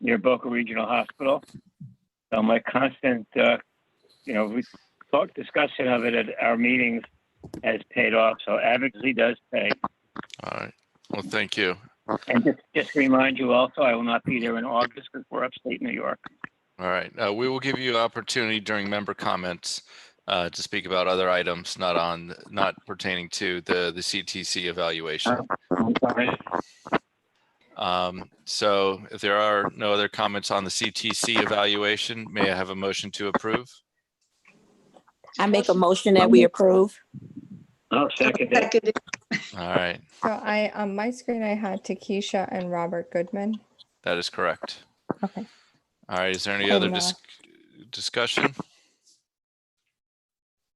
near Boca Regional Hospital. So my constant, discussion of it at our meetings has paid off. So advocacy does pay. All right. Well, thank you. And just to remind you also, I will not be there in August because we're upstate New York. All right. We will give you opportunity during member comments to speak about other items not pertaining to the CTC evaluation. So if there are no other comments on the CTC evaluation, may I have a motion to approve? I make a motion that we approve. I'll second it. All right. So on my screen, I had Takesha and Robert Goodman. That is correct. Okay. All right. Is there any other And, discussion?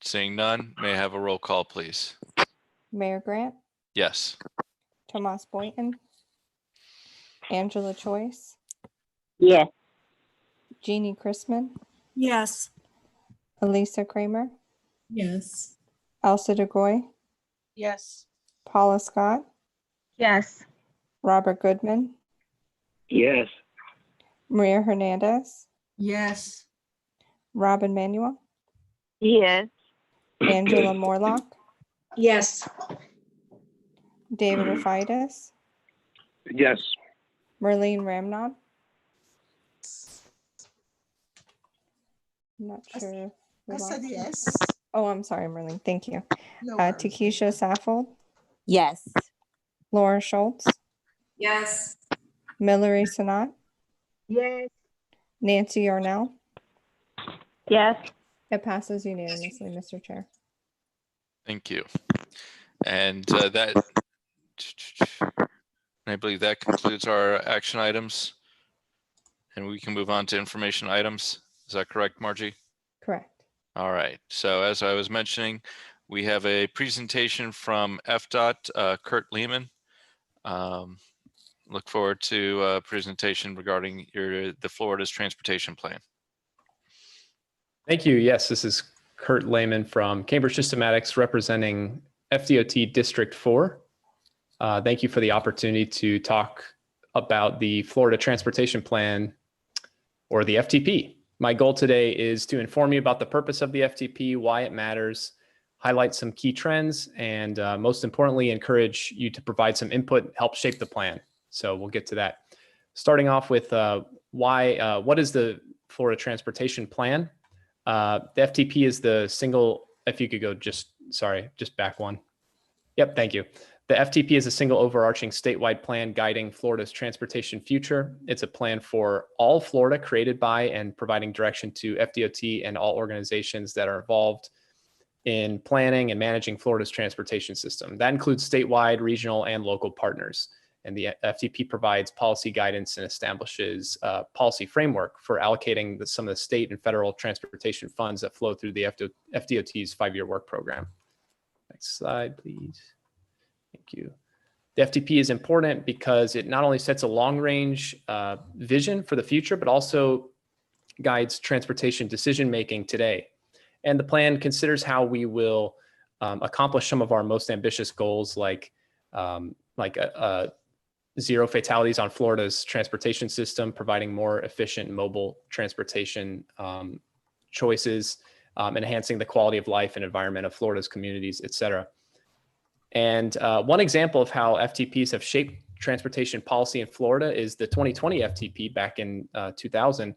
Seeing none, may I have a roll call, please? Mayor Grant, Yes. Tomas Boynton, Angela Choice, Yes. Jeannie Chrisman, Yes. Elisa Kramer, Yes. Elsa DeGoy, Yes. Paula Scott, Yes. Robert Goodman, Yes. Maria Hernandez, Yes. Robin Manuel, Yes. Angela Morlock, Yes. David Rafaitis, Yes. Merlene Ramnod. I'm not sure. if we I said lost her. yes. Oh, I'm sorry, Merlene. Thank you. No worries. Takesha Saffold, Yes. Laura Schultz, Yes. Mallory Sanat, Yes. Nancy Yarnell. Yes. It passes unanimously, Mr. Chair. Thank you. And I believe that concludes our action items. And we can move on to information items. Is that correct, Margie? Correct. All right. So as I was mentioning, we have a presentation from FDOT, Kurt Lehman. Look forward to a presentation regarding the Florida's transportation plan. Thank you. Yes, this is Kurt Lehman from Cambridge Systematics representing FDOT District 4. Thank you for the opportunity to talk about the Florida Transportation Plan, or the FTP. My goal today is to inform you about the purpose of the FTP, why it matters, highlight some key trends, and most importantly, encourage you to provide some input, help shape the plan. So we'll get to that. Starting off with what is the Florida Transportation Plan? The FTP is the single, if you could go just back one. Yep, thank you. The FTP is a single overarching statewide plan guiding Florida's transportation future. It's a plan for all Florida, created by and providing direction to FDOT and all organizations that are involved in planning and managing Florida's transportation system. That includes statewide, regional, and local partners. And the FTP provides policy guidance and establishes a policy framework for allocating some of the state and federal transportation funds that flow through the FDOT's 5-year work program. Next slide, please. Thank you. The FTP is important because it not only sets a long-range vision for the future, but also guides transportation decision-making today. And the plan considers how we will accomplish some of our most ambitious goals, like zero fatalities on Florida's transportation system, providing more efficient mobile transportation choices, enhancing the quality of life and environment of Florida's communities, et cetera. And one example of how FTPs have shaped transportation policy in Florida is the 2020 FTP back in 2000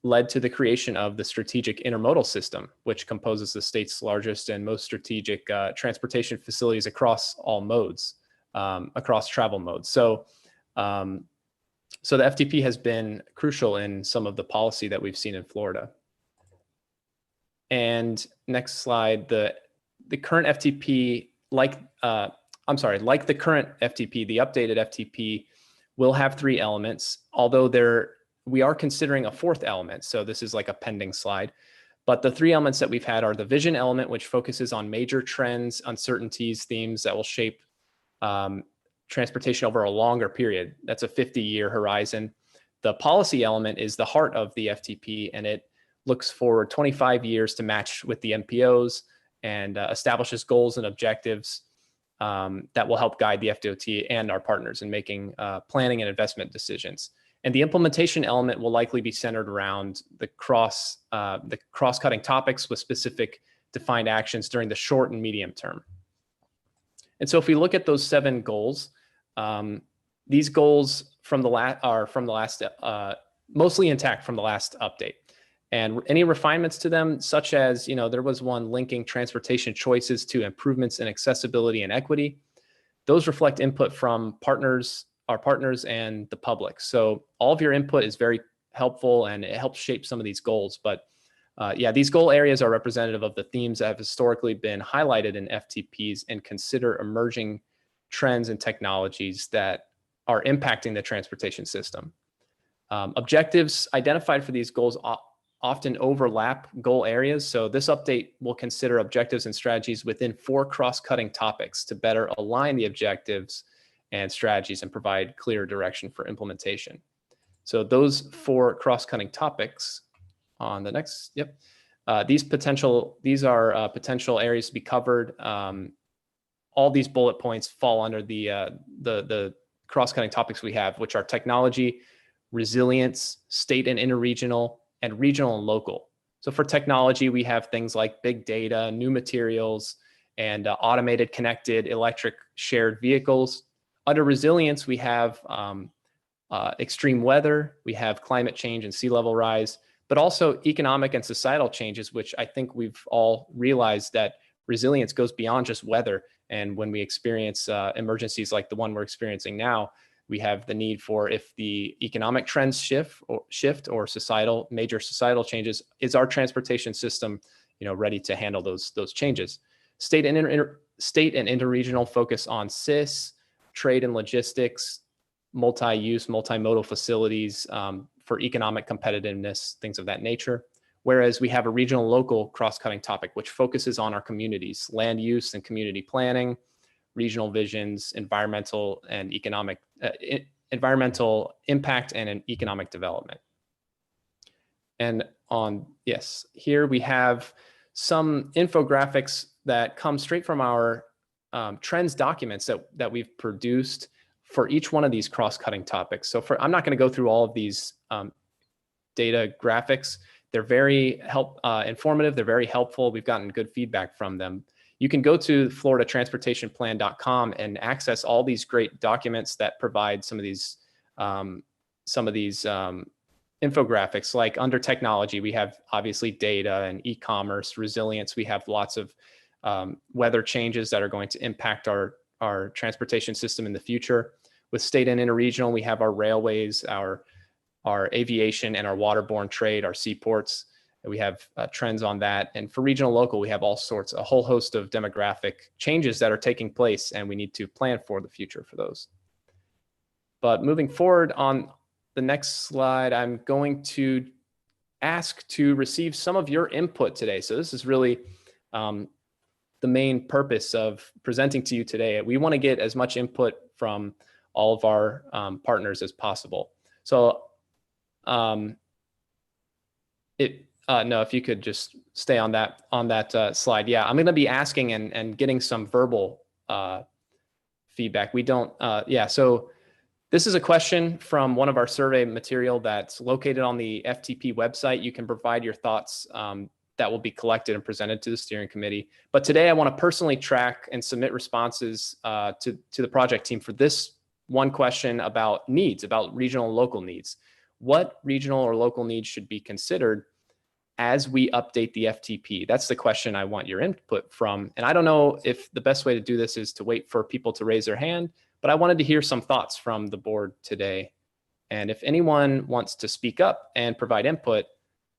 led to the creation of the Strategic Intermodal System, which composes the state's largest and most strategic transportation facilities across all modes, across travel modes. So the FTP has been crucial in some of the policy that we've seen in Florida. And next slide, the current FTP, like the current FTP, the updated FTP will have 3 elements, although we are considering a 4th element. So this is like a pending slide. But the 3 elements that we've had are the vision element, which focuses on major trends, uncertainties, themes that will shape transportation over a longer period. That's a 50-year horizon. The policy element is the heart of the FTP, and it looks forward 25 years to match with the MPOs and establishes goals and objectives that will help guide the FDOT and our partners in making planning and investment decisions. And the implementation element will likely be centered around the cross-cutting topics with specific defined actions during the short and medium term. And so if we look at those 7 goals, these goals are mostly intact from the last update. And any refinements to them, such as, there was one linking transportation choices to improvements in accessibility and equity. Those reflect input from our partners and the public. So all of your input is very helpful and it helps shape some of these goals. But these goal areas are representative of the themes that have historically been highlighted in FTPs and consider emerging trends and technologies that are impacting the transportation system. Objectives identified for these goals often overlap goal areas. So this update will consider objectives and strategies within 4 cross-cutting topics to better align the objectives and strategies and provide clear direction for implementation. So those 4 cross-cutting topics on the next, these are potential areas to be covered. All these bullet points fall under the cross-cutting topics we have, which are technology, resilience, state and interregional, and regional and local. So for technology, we have things like big data, new materials, and automated connected electric shared vehicles. Under resilience, we have extreme weather, we have climate change and sea level rise, but also economic and societal changes, which I think we've all realized that resilience goes beyond just weather. And when we experience emergencies like the one we're experiencing now, we have the need for, if the economic trends shift or major societal changes, is our transportation system, ready to handle those changes? State and interregional focus on CIS, trade and logistics, multi-use, multimodal facilities for economic competitiveness, things of that nature. Whereas we have a regional local cross-cutting topic, which focuses on our communities, land use and community planning, regional visions, environmental and economic, environmental impact and an economic development. And here we have some infographics that come straight from our trends documents that we've produced for each one of these cross-cutting topics. So I'm not going to go through all of these data graphics. They're very informative. They're very helpful. We've gotten good feedback from them. You can go to floridatransportationplan.com and access all these great documents that provide some of these infographics. Like under technology, we have obviously data and e-commerce. Resilience, we have lots of weather changes that are going to impact our transportation system in the future. With state and interregional, we have our railways, our aviation, and our waterborne trade, our seaports. We have trends on that. And for regional local, we have a whole host of demographic changes that are taking place, and we need to plan for the future for those. But moving forward on the next slide, I'm going to ask to receive some of your input today. So this is really the main purpose of presenting to you today. We want to get as much input from all of our partners as possible. So if you could just stay on that slide. Yeah, I'm going to be asking and getting some verbal feedback. So this is a question from one of our survey material that's located on the FTP website. You can provide your thoughts that will be collected and presented to the steering committee. But today I want to personally track and submit responses to the project team for this one question about needs, about regional and local needs. What regional or local needs should be considered as we update the FTP? That's the question I want your input from. And I don't know if the best way to do this is to wait for people to raise their hand, but I wanted to hear some thoughts from the board today. And if anyone wants to speak up and provide input,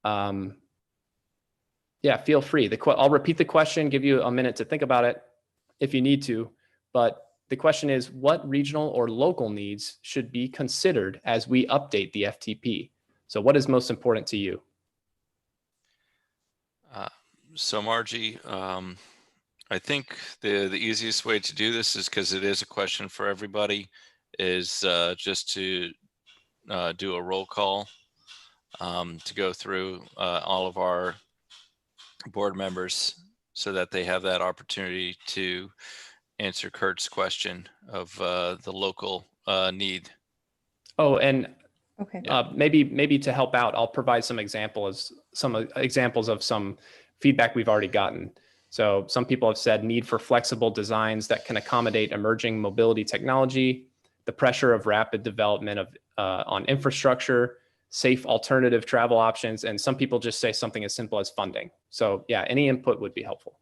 feel free. I'll repeat the question, give you a minute to think about it if you need to. But the question is, what regional or local needs should be considered as we update the FTP? So what is most important to you? So Margie, I think the easiest way to do this is, because it is a question for everybody, is just to do a roll call to go through all of our board members so that they have that opportunity to answer Kurt's question of the local need. Oh, and Okay. maybe to help out, I'll provide some examples of some feedback we've already gotten. So some people have said need for flexible designs that can accommodate emerging mobility technology, the pressure of rapid development on infrastructure, safe alternative travel options, and some people just say something as simple as funding. So yeah, any input would be helpful.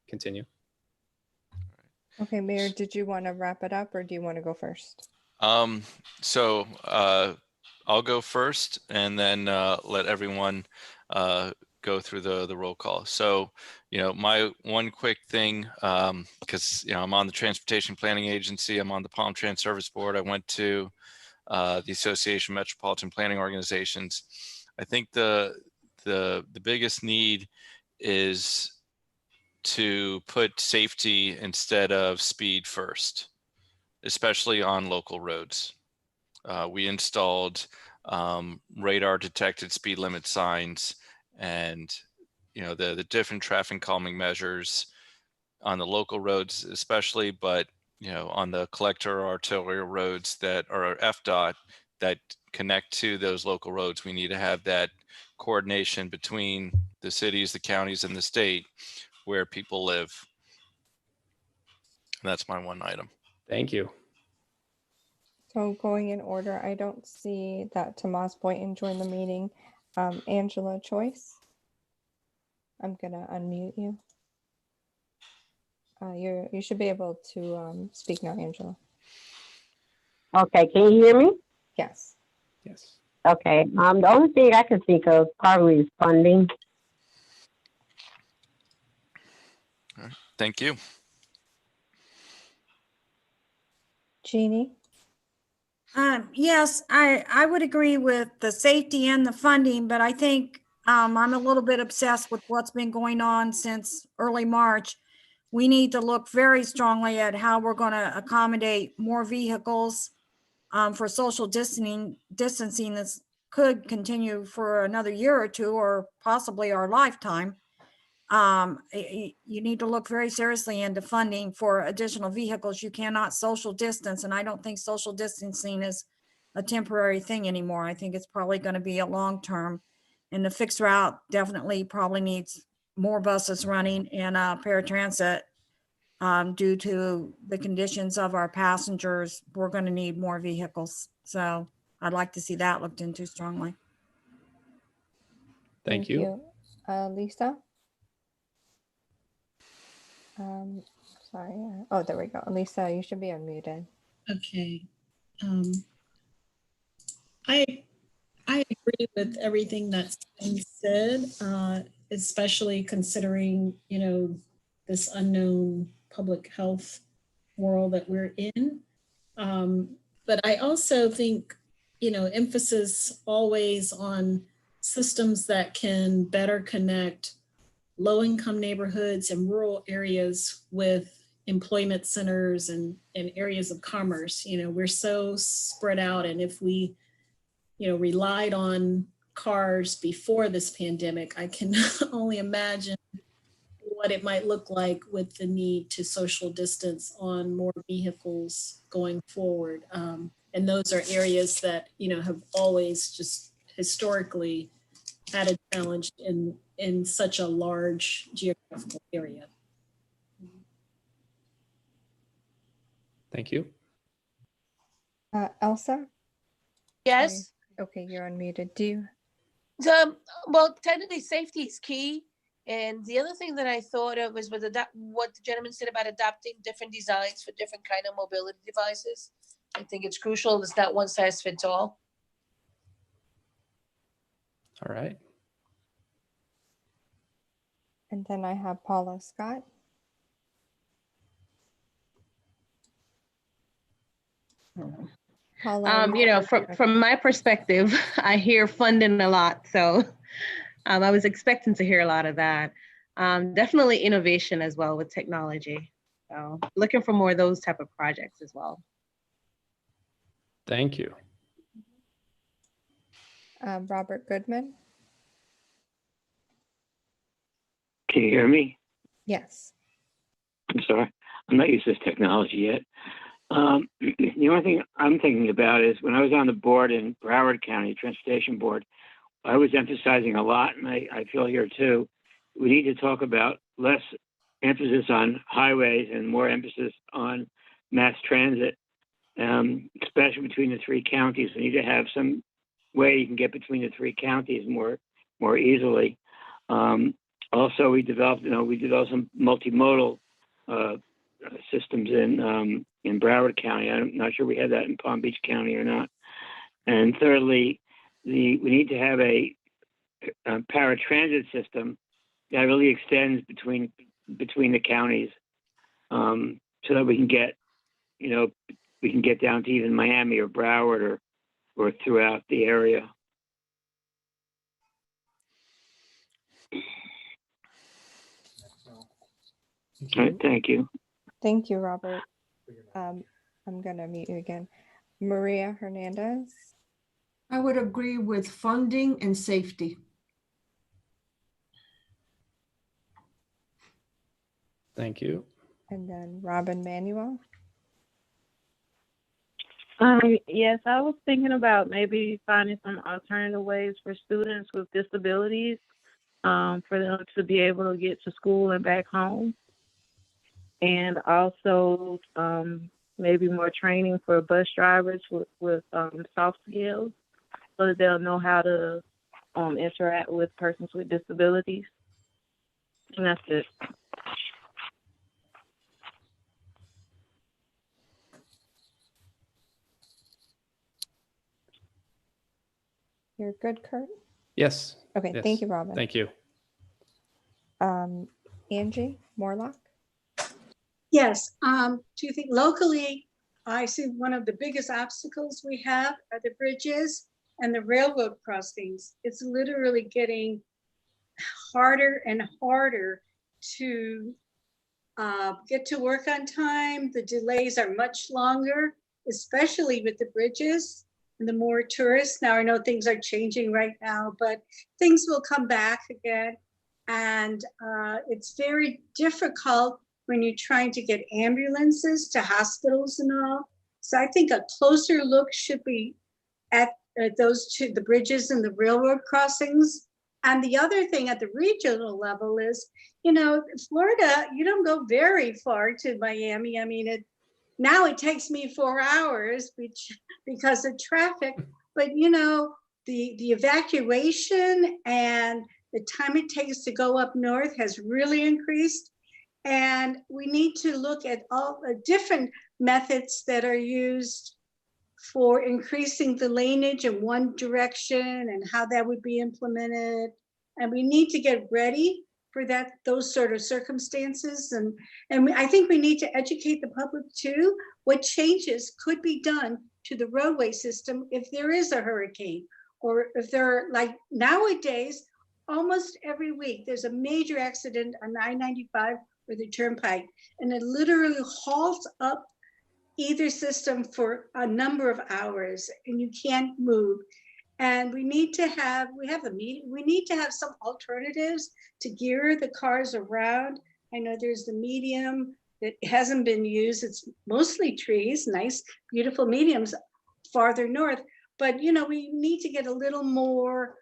Continue. Okay, Mayor, did you want to wrap it up or do you want to go first? So I'll go first and then let everyone go through the roll call. So, my one quick thing, because, I'm on the Transportation Planning Agency, I'm on the Palm Trans Service Board. I went to the Association of Metropolitan Planning Organizations. I think the biggest need is to put safety instead of speed first, especially on local roads. We installed radar detected speed limit signs and the different traffic calming measures on the local roads especially, but on the collector or arterial roads that are FDOT that connect to those local roads, we need to have that coordination between the cities, the counties, and the state where people live. And that's my one item. Thank you. So going in order, I don't see that Tomas Boynton joined the meeting. Angela Choice. I'm gonna unmute you. You should be able to speak now, Angela. Okay, can you hear me? Yes. Yes. Okay, the only thing I can think of probably is funding. All right. Thank you. Jeannie? Yes, I would agree with the safety and the funding, but I think I'm a little bit obsessed with what's been going on since early March. We need to look very strongly at how we're going to accommodate more vehicles for social distancing. This could continue for another year or two, or possibly our lifetime. You need to look very seriously into funding for additional vehicles. You cannot social distance, and I don't think social distancing is a temporary thing anymore. I think it's probably going to be a long term, and the fixed route definitely probably needs more buses running and paratransit. Due to the conditions of our passengers, we're going to need more vehicles. So I'd like to see that looked into strongly. Thank you. Lisa? Sorry. Oh, there we go. Lisa, you should be unmuted. Okay. I agree with everything that's been said, especially considering, this unknown public health world that we're in. But I also think, emphasis always on systems that can better connect low-income neighborhoods and rural areas with employment centers and areas of commerce. We're so spread out, and if we, relied on cars before this pandemic, I can only imagine what it might look like with the need to social distance on more vehicles going forward. And those are areas that, have always just historically had a challenge in such a large geographical area. Thank you. Elsa? Yes. Okay, you're unmuted. Do you? Well, technically safety is key. And the other thing that I thought of was what the gentleman said about adopting different designs for different kind of mobility devices. I think it's crucial. It's not one size fits all. All right. And then I have Paula Scott. Paula, from my perspective, I hear funding a lot. So I was expecting to hear a lot of that. Definitely innovation as well with technology. So looking for more of those type of projects as well. Thank you. Robert Goodman. Can you hear me? Yes. I'm sorry. I'm not used to this technology yet. The only thing I'm thinking about is when I was on the board in Broward County Transportation Board, I was emphasizing a lot, and I feel here too, we need to talk about less emphasis on highways and more emphasis on mass transit, especially between the three counties. We need to have some way you can get between the three counties more easily. Also, we developed some multimodal systems in Broward County. I'm not sure we had that in Palm Beach County or not. And thirdly, we need to have a paratransit system that really extends between the counties, so that we can get down to even Miami or Broward or throughout the area. All right, thank you. Thank you, Robert. I'm going to mute you again. Maria Hernandez. I would agree with funding and safety. Thank you. And then Robin Manuel. Yes, I was thinking about maybe finding some alternative ways for students with disabilities, for them to be able to get to school and back home. And also maybe more training for bus drivers with soft skills so that they'll know how to interact with persons with disabilities. And that's it. You're good, Kurt? Yes. Okay, Yes. thank you, Robin. Thank you. Angie Morlock? Yes, do you think locally, I see one of the biggest obstacles we have are the bridges and the railroad crossings. It's literally getting harder and harder to get to work on time. The delays are much longer, especially with the bridges and the more tourists. Now I know things are changing right now, but things will come back again. And it's very difficult when you're trying to get ambulances to hospitals and all. So I think a closer look should be at those two, the bridges and the railroad crossings. And the other thing at the regional level is, you know, Florida, you don't go very far to Miami. I mean, now it takes me 4 hours because of traffic, but you know, the evacuation and the time it takes to go up north has really increased. And we need to look at all the different methods that are used for increasing the laneage in one direction and how that would be implemented. And we need to get ready for those sort of circumstances. And I think we need to educate the public too, what changes could be done to the roadway system if there is a hurricane, or if there are, like nowadays, almost every week, there's a major accident on I-95 or the turnpike, and it literally halts up either system for a number of hours and you can't move. And we need to have some alternatives to gear the cars around. I know there's the medium that hasn't been used. It's mostly trees, nice, beautiful mediums farther north. But you know, we need to get a little more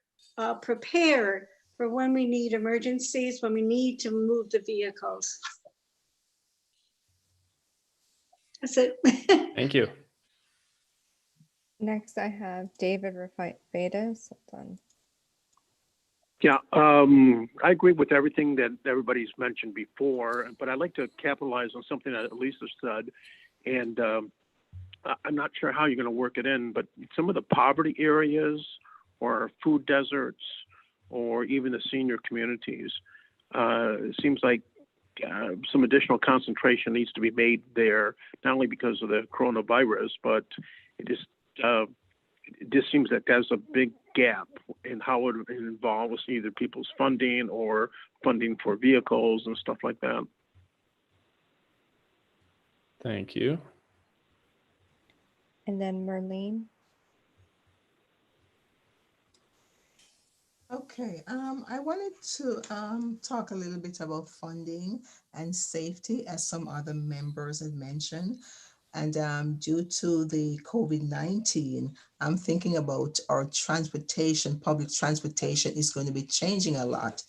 prepared for when we need emergencies, when we need to move the vehicles. That's it. Thank you. Next, I have David Betas. Hold on. Yeah, I agree with everything that everybody's mentioned before, but I'd like to capitalize on something that Lisa said. And I'm not sure how you're going to work it in, but some of the poverty areas or food deserts or even the senior communities, it seems like some additional concentration needs to be made there, not only because of the coronavirus, but it just seems that there's a big gap in how it involves either people's funding or funding for vehicles and stuff like that. Thank you. And then Merlene. Okay, I wanted to talk a little bit about funding and safety, as some other members had mentioned. And due to the COVID-19, I'm thinking about our transportation, public transportation is going to be changing a lot,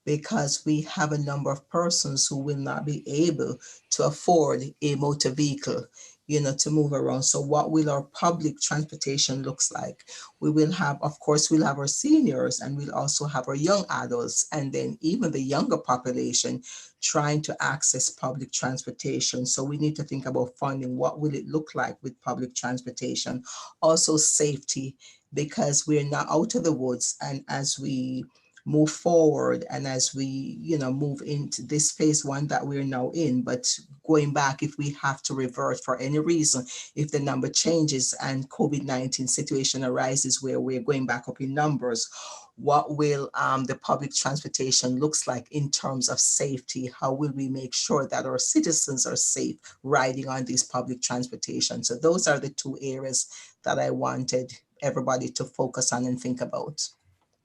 because we have a number of persons who will not be able to afford a motor vehicle, you know, to move around. So what will our public transportation looks like? We will have, of course, we'll have our seniors, and we'll also have our young adults, and then even the younger population trying to access public transportation. So we need to think about funding. What will it look like with public transportation? Also safety, because we're not out of the woods. And as we move forward and as we, you know, move into this phase one that we're now in, but going back, if we have to revert for any reason, if the number changes and COVID-19 situation arises where we're going back up in numbers, what will the public transportation looks like in terms of safety? How will we make sure that our citizens are safe riding on this public transportation? So those are the two areas that I wanted everybody to focus on and think about.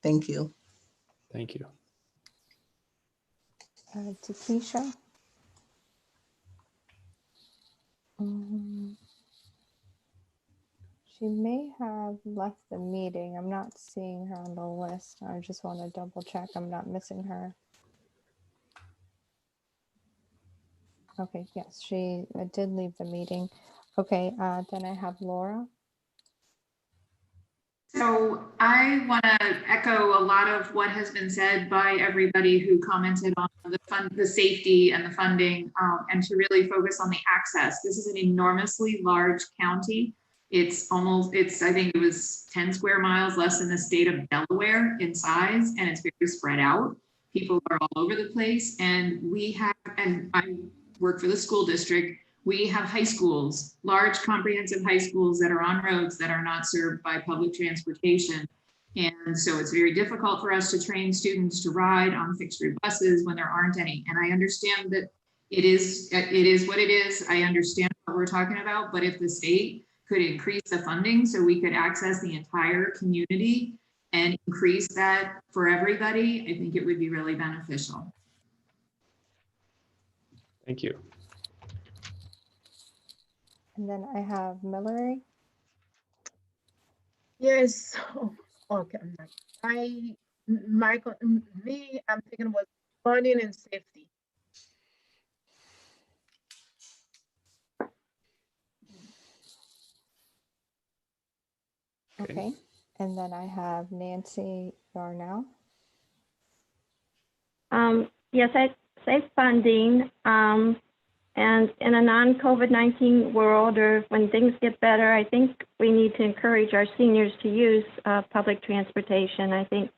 Thank you. Thank you. Takesha. She may have left the meeting. I'm not seeing her on the list. I just want to double check I'm not missing her. Okay, yes, she did leave the meeting. Okay, then I have Laura. So I want to echo a lot of what has been said by everybody who commented on the safety and the funding, and to really focus on the access. This is an enormously large county. I think it was 10 square miles less than the state of Delaware in size, and it's very spread out. People are all over the place, and I work for the school district. We have high schools, large comprehensive high schools that are on roads that are not served by public transportation. And so it's very difficult for us to train students to ride on fixed route buses when there aren't any. And I understand that it is what it is. I understand what we're talking about, but if the state could increase the funding so we could access the entire community and increase that for everybody, I think it would be really beneficial. Thank you. And then I have Millery. Yes. Oh, okay. I'm thinking about funding and safety. Okay. And then I have Nancy Yarnow. Yes, I say funding. And in a non-COVID-19 world, or when things get better, I think we need to encourage our seniors to use public transportation. I think,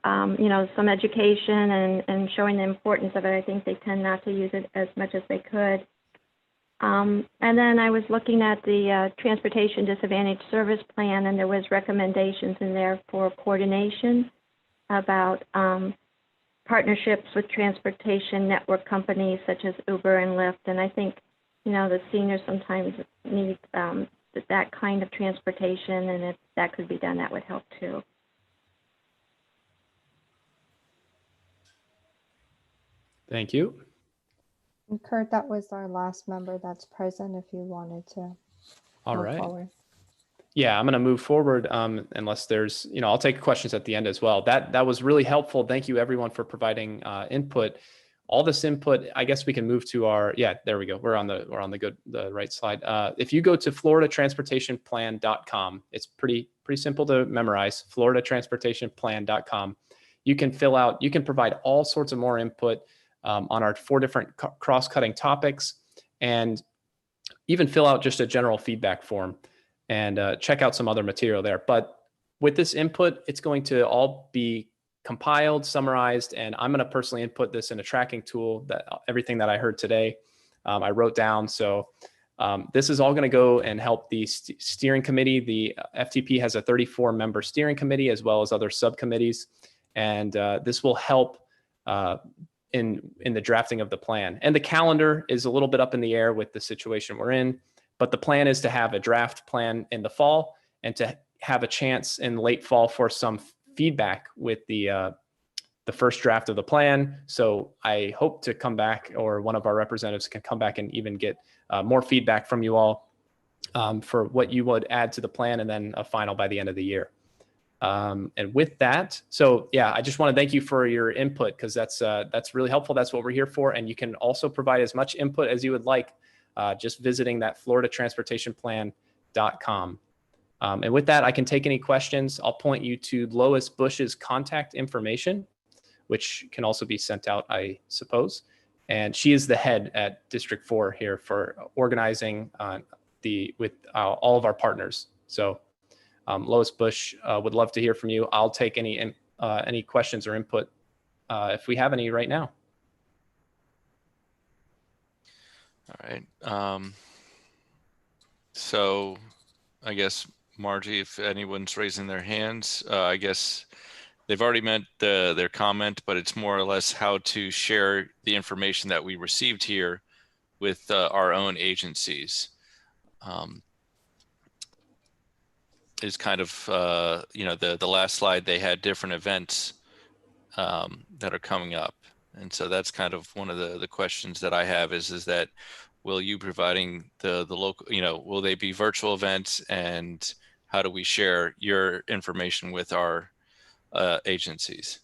some education and showing the importance of it, I think they tend not to use it as much as they could. And then I was looking at the Transportation Disadvantaged Service Plan, and there was recommendations in there for coordination about partnerships with transportation network companies such as Uber and Lyft. And I think, the seniors sometimes need that kind of transportation, and if that could be done, that would help too. Thank you. And Kurt, that was our last member that's present if you wanted to All move right. forward. Yeah, I'm going to move forward unless there's, I'll take questions at the end as well. That was really helpful. Thank you everyone for providing input. All this input, I guess we can move to our, there we go. We're on the right slide. If you go to floridatransportationplan.com, it's pretty simple to memorize, floridatransportationplan.com. You can provide all sorts of more input on our 4 different cross-cutting topics, and even fill out just a general feedback form and check out some other material there. But with this input, it's going to all be compiled, summarized, and I'm going to personally input this in a tracking tool that everything that I heard today, I wrote down. So this is all going to go and help the steering committee. The FTP has a 34-member steering committee as well as other subcommittees, and this will help in the drafting of the plan. And the calendar is a little bit up in the air with the situation we're in, but the plan is to have a draft plan in the fall and to have a chance in late fall for some feedback with the first draft of the plan. So I hope to come back, or one of our representatives can come back and even get more feedback from you all for what you would add to the plan, and then a final by the end of the year. And with that, I just want to thank you for your input, because that's really helpful. That's what we're here for. And you can also provide as much input as you would like, just visiting that floridatransportationplan.com. And with that, I can take any questions. I'll point you to Lois Bush's contact information, which can also be sent out, I suppose. And she is the head at District 4 here for organizing with all of our partners. So Lois Bush, would love to hear from you. I'll take any questions or input if we have any right now. All right. So I guess, Margie, if anyone's raising their hands, I guess they've already meant their comment, but it's more or less how to share the information that we received here with our own agencies. Is kind of, the last slide, they had different events that are coming up. And so that's kind of one of the questions that I have is that, will you providing the local, will they be virtual events, and how do we share your information with our agencies?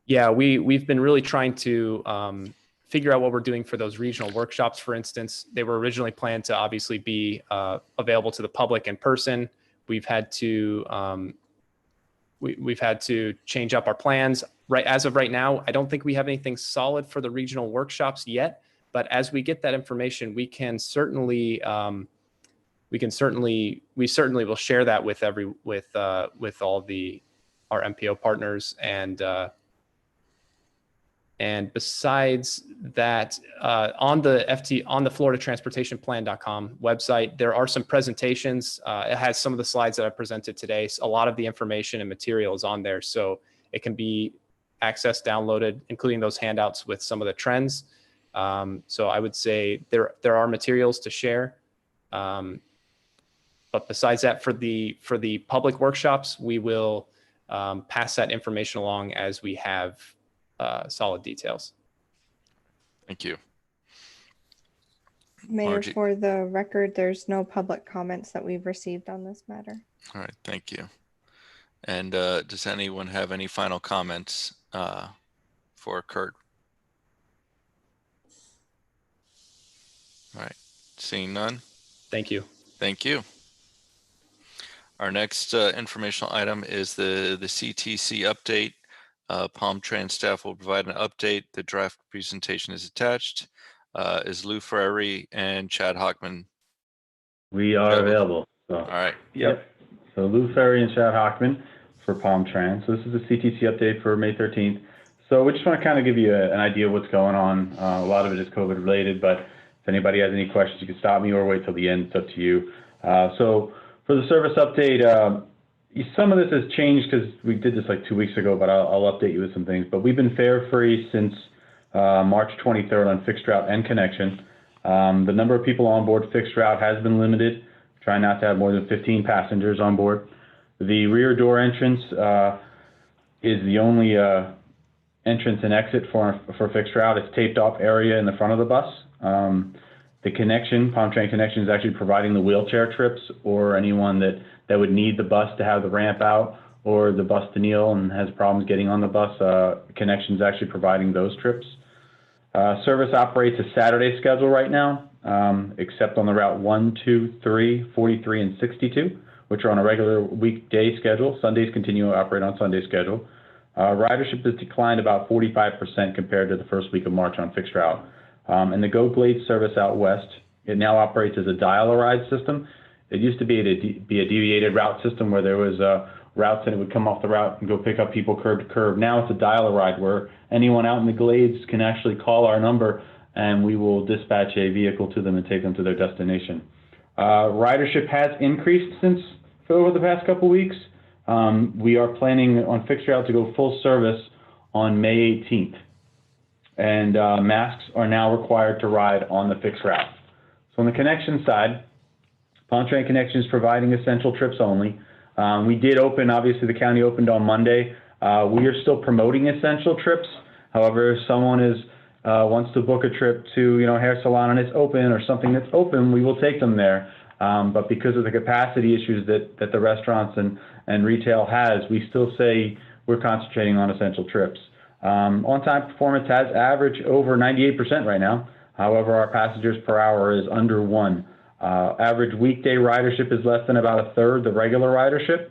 Yeah, we've been really trying to figure out what we're doing for those regional workshops. For instance, they were originally planned to obviously be available to the public in person. We've had to we've had to change up our plans. Right as of right now, I don't think we have anything solid for the regional workshops yet. But as we get that information, we certainly will share that with all our MPO partners. And besides that, on the FloриdaTransportationPlan.com website, there are some presentations. It has some of the slides that I presented today. A lot of the information and material is on there, so it can be accessed, downloaded, including those handouts with some of the trends. So I would say there are materials to share. But besides that, for the public workshops, we will pass that information along as we have solid details. Thank you. Mayor, Margie. for the record, there's no public comments that we've received on this matter. All right, thank you. And does anyone have any final comments for Kurt? All right, seeing none. Thank you. Thank you. Our next informational item is the CTC update. Palm Trans staff will provide an update. The draft presentation is attached. Is Lou Ferrari and Chad Hockman? We are available. So. All right. Yep. So Lou Ferry and Chad Hockman for Palm Trans. So this is the CTC update for May 13th. So we just want to kind of give you an idea of what's going on. A lot of it is COVID related, but if anybody has any questions, you can stop me or wait till the end. It's up to you. So for the service update, some of this has changed because we did this like 2 weeks ago, but I'll update you with some things. But we've been fare free since March 23rd on fixed route and connection. The number of people on board fixed route has been limited. Try not to have more than 15 passengers on board. The rear door entrance is the only entrance and exit for fixed route. It's taped off area in the front of the bus. The connection, Palm Train Connection, is actually providing the wheelchair trips, or anyone that would need the bus to have the ramp out, or the bus to kneel and has problems getting on the bus. Connection is actually providing those trips. Service operates a Saturday schedule right now, except on the route 1, 2, 3, 43, and 62, which are on a regular weekday schedule. Sundays continue to operate on Sunday schedule. Ridership has declined about 45% compared to the first week of March on fixed route. And the Go Blade service out west, it now operates as a dial-a-ride system. It used to be a deviated route system where there was routes and it would come off the route and go pick up people curb to curb. Now it's a dial-a-ride where anyone out in the glades can actually call our number and we will dispatch a vehicle to them and take them to their destination. Ridership has increased over the past couple weeks. We are planning on fixed route to go full service on May 18th. And masks are now required to ride on the fixed route. So on the connection side, Palm Train Connection is providing essential trips only. We did open, obviously the county opened on Monday. We are still promoting essential trips. However, if someone wants to book a trip to hair salon and it's open, or something that's open, we will take them there. But because of the capacity issues that the restaurants and retail has, we still say we're concentrating on essential trips. On-time performance has averaged over 98% right now. However, our passengers per hour is under 1. Average weekday ridership is less than about a third the regular ridership.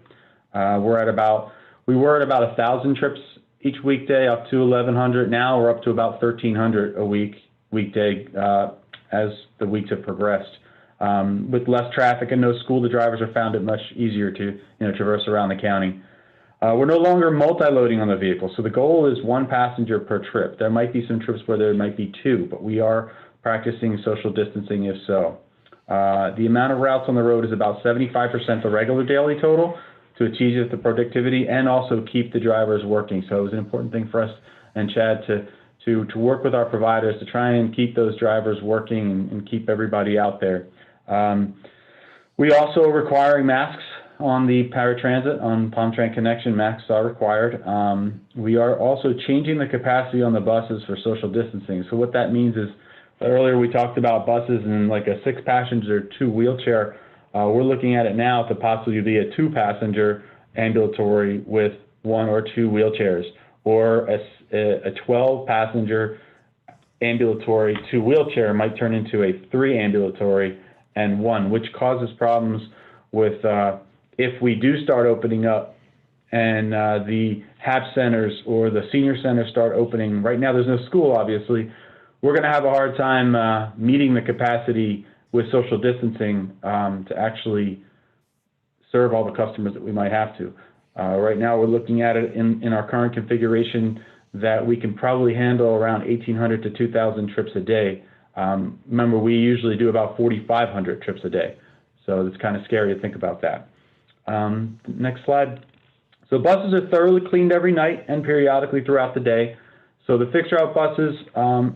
We were at about 1,000 trips each weekday, up to 1,100. Now we're up to about 1,300 a weekday as the weeks have progressed. With less traffic and no school, the drivers have found it much easier to traverse around the county. We're no longer multi-loading on the vehicle, so the goal is 1 passenger per trip. There might be some trips where there might be 2, but we are practicing social distancing if so. The amount of routes on the road is about 75% the regular daily total to achieve the productivity and also keep the drivers working. So it was an important thing for us and Chad to work with our providers to try and keep those drivers working and keep everybody out there. We also are requiring masks on the paratransit. On Palm Train Connection, masks are required. We are also changing the capacity on the buses for social distancing. So what that means is, earlier we talked about buses and like a 6-passenger, 2 wheelchair We're looking at it now to possibly be a 2-passenger ambulatory with 1 or 2 wheelchairs, or a 12-passenger ambulatory 2 wheelchair might turn into a 3 ambulatory and 1, which causes problems with if we do start opening up and the HAP centers or the senior centers start opening. Right now there's no school, obviously. We're going to have a hard time meeting the capacity with social distancing to actually serve all the customers that we might have to. Right now we're looking at it in our current configuration that we can probably handle around 1,800 to 2,000 trips a day. Remember, we usually do about 4,500 trips a day. So it's kind of scary to think about that. Next slide. So buses are thoroughly cleaned every night and periodically throughout the day. So the fixed route buses,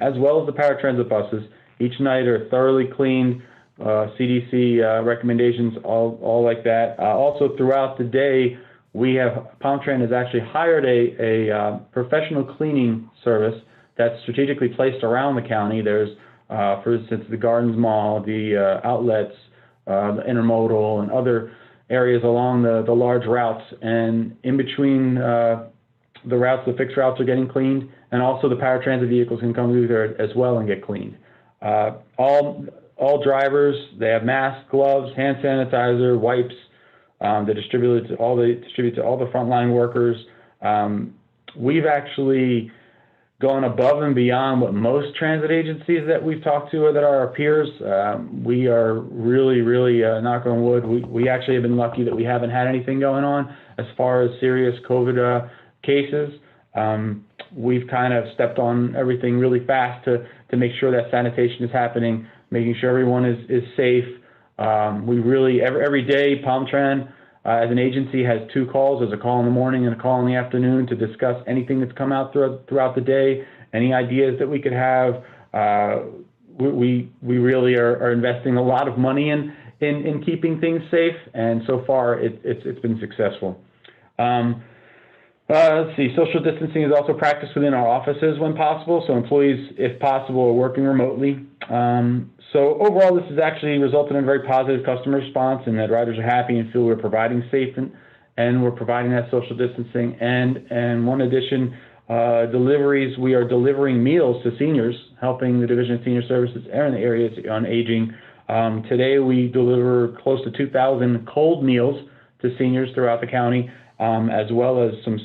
as well as the paratransit buses, each night are thoroughly cleaned, CDC recommendations, all like that. Also throughout the day, we have, Palmtran has actually hired a professional cleaning service that's strategically placed around the county. There's, for instance, the Gardens Mall, the outlets, the intermodal, and other areas along the large routes. And in between the routes, the fixed routes are getting cleaned, and also the paratransit vehicles can come through there as well and get cleaned. All drivers, they have masks, gloves, hand sanitizer, wipes. They distribute to all the frontline workers. We've actually gone above and beyond what most transit agencies that we've talked to or that are our peers. We are really, knock on wood, we actually have been lucky that we haven't had anything going on as far as serious COVID cases. We've kind of stepped on everything really fast to make sure that sanitation is happening, making sure everyone is safe. We really, every day, Palmtran as an agency has 2 calls. There's a call in the morning and a call in the afternoon to discuss anything that's come out throughout the day, any ideas that we could have. We really are investing a lot of money in keeping things safe, and so far it's been successful. Let's see, social distancing is also practiced within our offices when possible, so employees, if possible, are working remotely. So overall, this has actually resulted in a very positive customer response, and that riders are happy and feel we're providing safe and we're providing that social distancing. And one addition, deliveries, we are delivering meals to seniors, helping the Division of Senior Services and the areas on aging. Today, we deliver close to 2,000 cold meals to seniors throughout the county, as well as some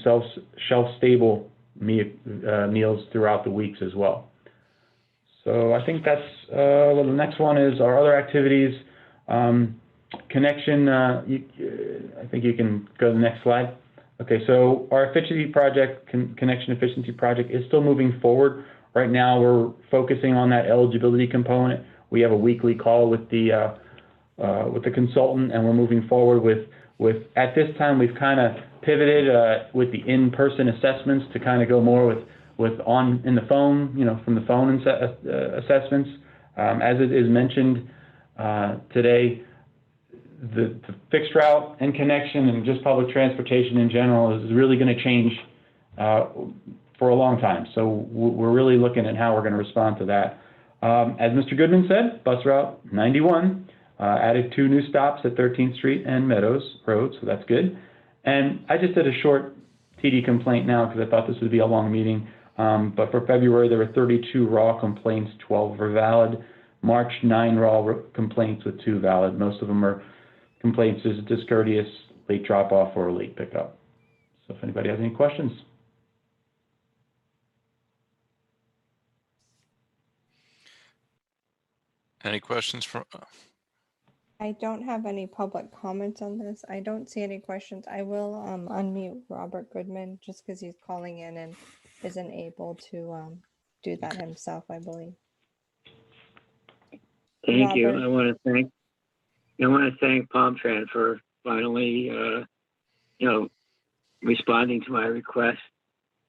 shelf-stable meals throughout the weeks as well. So I think that's, well, the next one is our other activities. Connection, I think you can go to the next slide. Okay, so our efficiency project, connection efficiency project, is still moving forward. Right now we're focusing on that eligibility component. We have a weekly call with the consultant, and we're moving forward with at this time we've kind of pivoted with the in-person assessments to kind of go more with in the phone, from the phone assessments. As it is mentioned today, the fixed route and connection and just public transportation in general is really going to change for a long time. So we're really looking at how we're going to respond to that. As Mr. Goodman said, bus route 91 added 2 new stops at 13th Street and Meadows Road, so that's good. And I just did a short TD complaint now because I thought this would be a long meeting. But for February, there were 32 raw complaints, 12 were valid. March, 9 raw complaints with 2 valid. Most of them are complaints as discourteous, late drop-off, or late pickup. So if anybody has any questions. Any questions from? I don't have any public comments on this. I don't see any questions. I will unmute Robert Goodman just because he's calling in and isn't able to do that himself, I believe. Thank you. Robert. I want to thank Palmtran for finally, responding to my request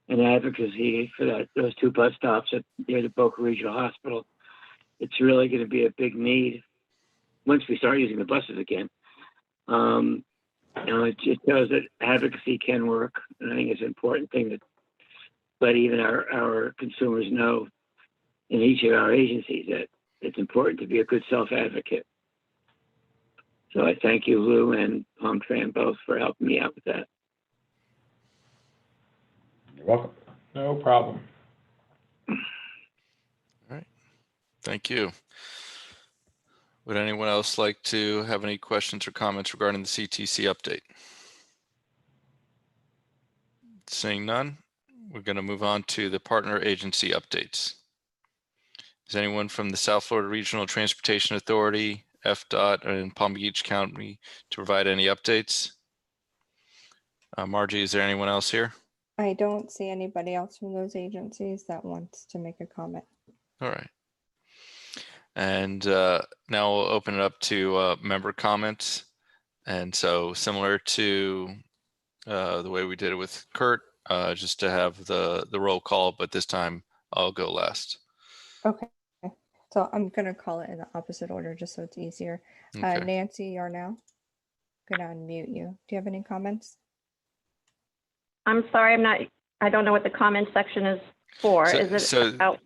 and advocacy for those 2 bus stops near the Boca Regional Hospital. It's really going to be a big need once we start using the buses again. It just shows that advocacy can work, and I think it's an important thing to let even our consumers know in each of our agencies that it's important to be a good self-advocate. So I thank you, Lou and Tran, both for helping me out with that. You're welcome. No problem. All right. Thank you. Would anyone else like to have any questions or comments regarding the CTC update? Seeing none, we're going to move on to the partner agency updates. Is anyone from the South Florida Regional Transportation Authority, FDOT, and Palm Beach County to provide any updates? Margie, is there anyone else here? I don't see anybody else from those agencies that wants to make a comment. All right. And now we'll open it up to member comments. And so similar to the way we did it with Kurt, just to have the roll call, but this time I'll go last. Okay. So I'm going to call it in the opposite order just so it's easier. Okay. Nancy, you're now going to unmute you. Do you have any comments? I'm sorry, I don't know what the comment section is for. Is it about?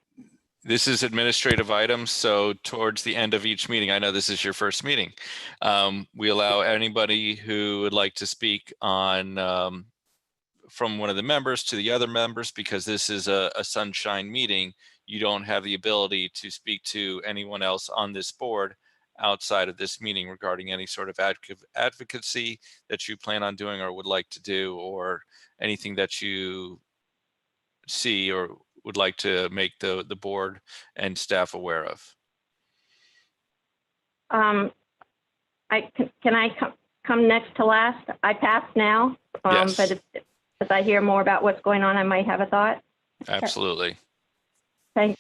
This is administrative items. So towards the end of each meeting, I know this is your first meeting. We allow anybody who would like to speak on from one of the members to the other members, because this is a sunshine meeting. You don't have the ability to speak to anyone else on this board outside of this meeting regarding any sort of advocacy that you plan on doing or would like to do, or anything that you see or would like to make the board and staff aware of. Can I come next to last? I pass now. Yes. But if I hear more about what's going on, I might have a thought. Absolutely. Thanks.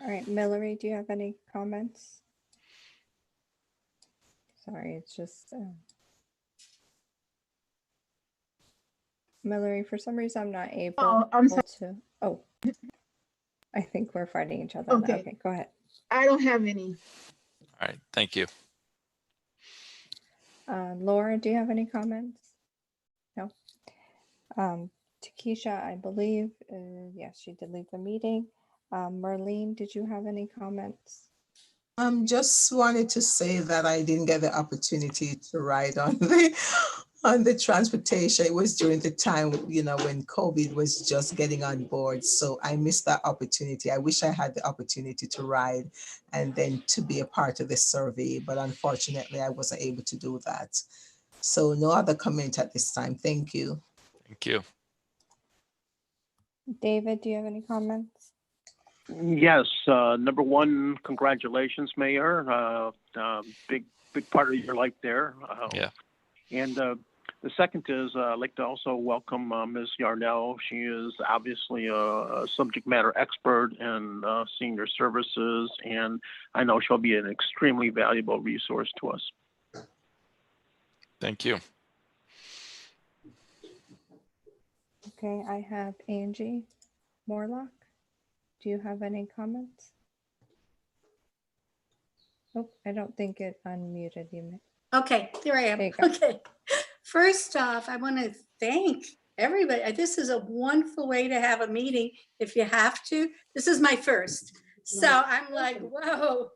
All right, Mallory, do you have any comments? Sorry, it's just Mallory, for some reason I'm not able I'm sorry. to. Oh, I think we're fighting each other. Okay. Okay, go ahead. I don't have any. All right, thank you. Laura, do you have any comments? No. Takesha, I believe, yes, she did leave the meeting. Marlene, did you have any comments? Just wanted to say that I didn't get the opportunity to ride on the transportation. It was during the time, when COVID was just getting on board. So I missed that opportunity. I wish I had the opportunity to ride and then to be a part of the survey, but unfortunately I wasn't able to do that. So no other comment at this time. Thank you. Thank you. David, do you have any comments? Yes, number one, congratulations, Mayor. Big part of your life there. Yeah. And the second is I'd like to also welcome Ms. Yarnell. She is obviously a subject matter expert in senior services, and I know she'll be an extremely valuable resource to us. Thank you. Okay, I have Angie Morlock. Do you have any comments? Oh, I don't think it unmuted you. Okay, there I am. There you go. Okay. First off, I want to thank everybody. This is a wonderful way to have a meeting if you have to. This is my first. So I'm like, whoa,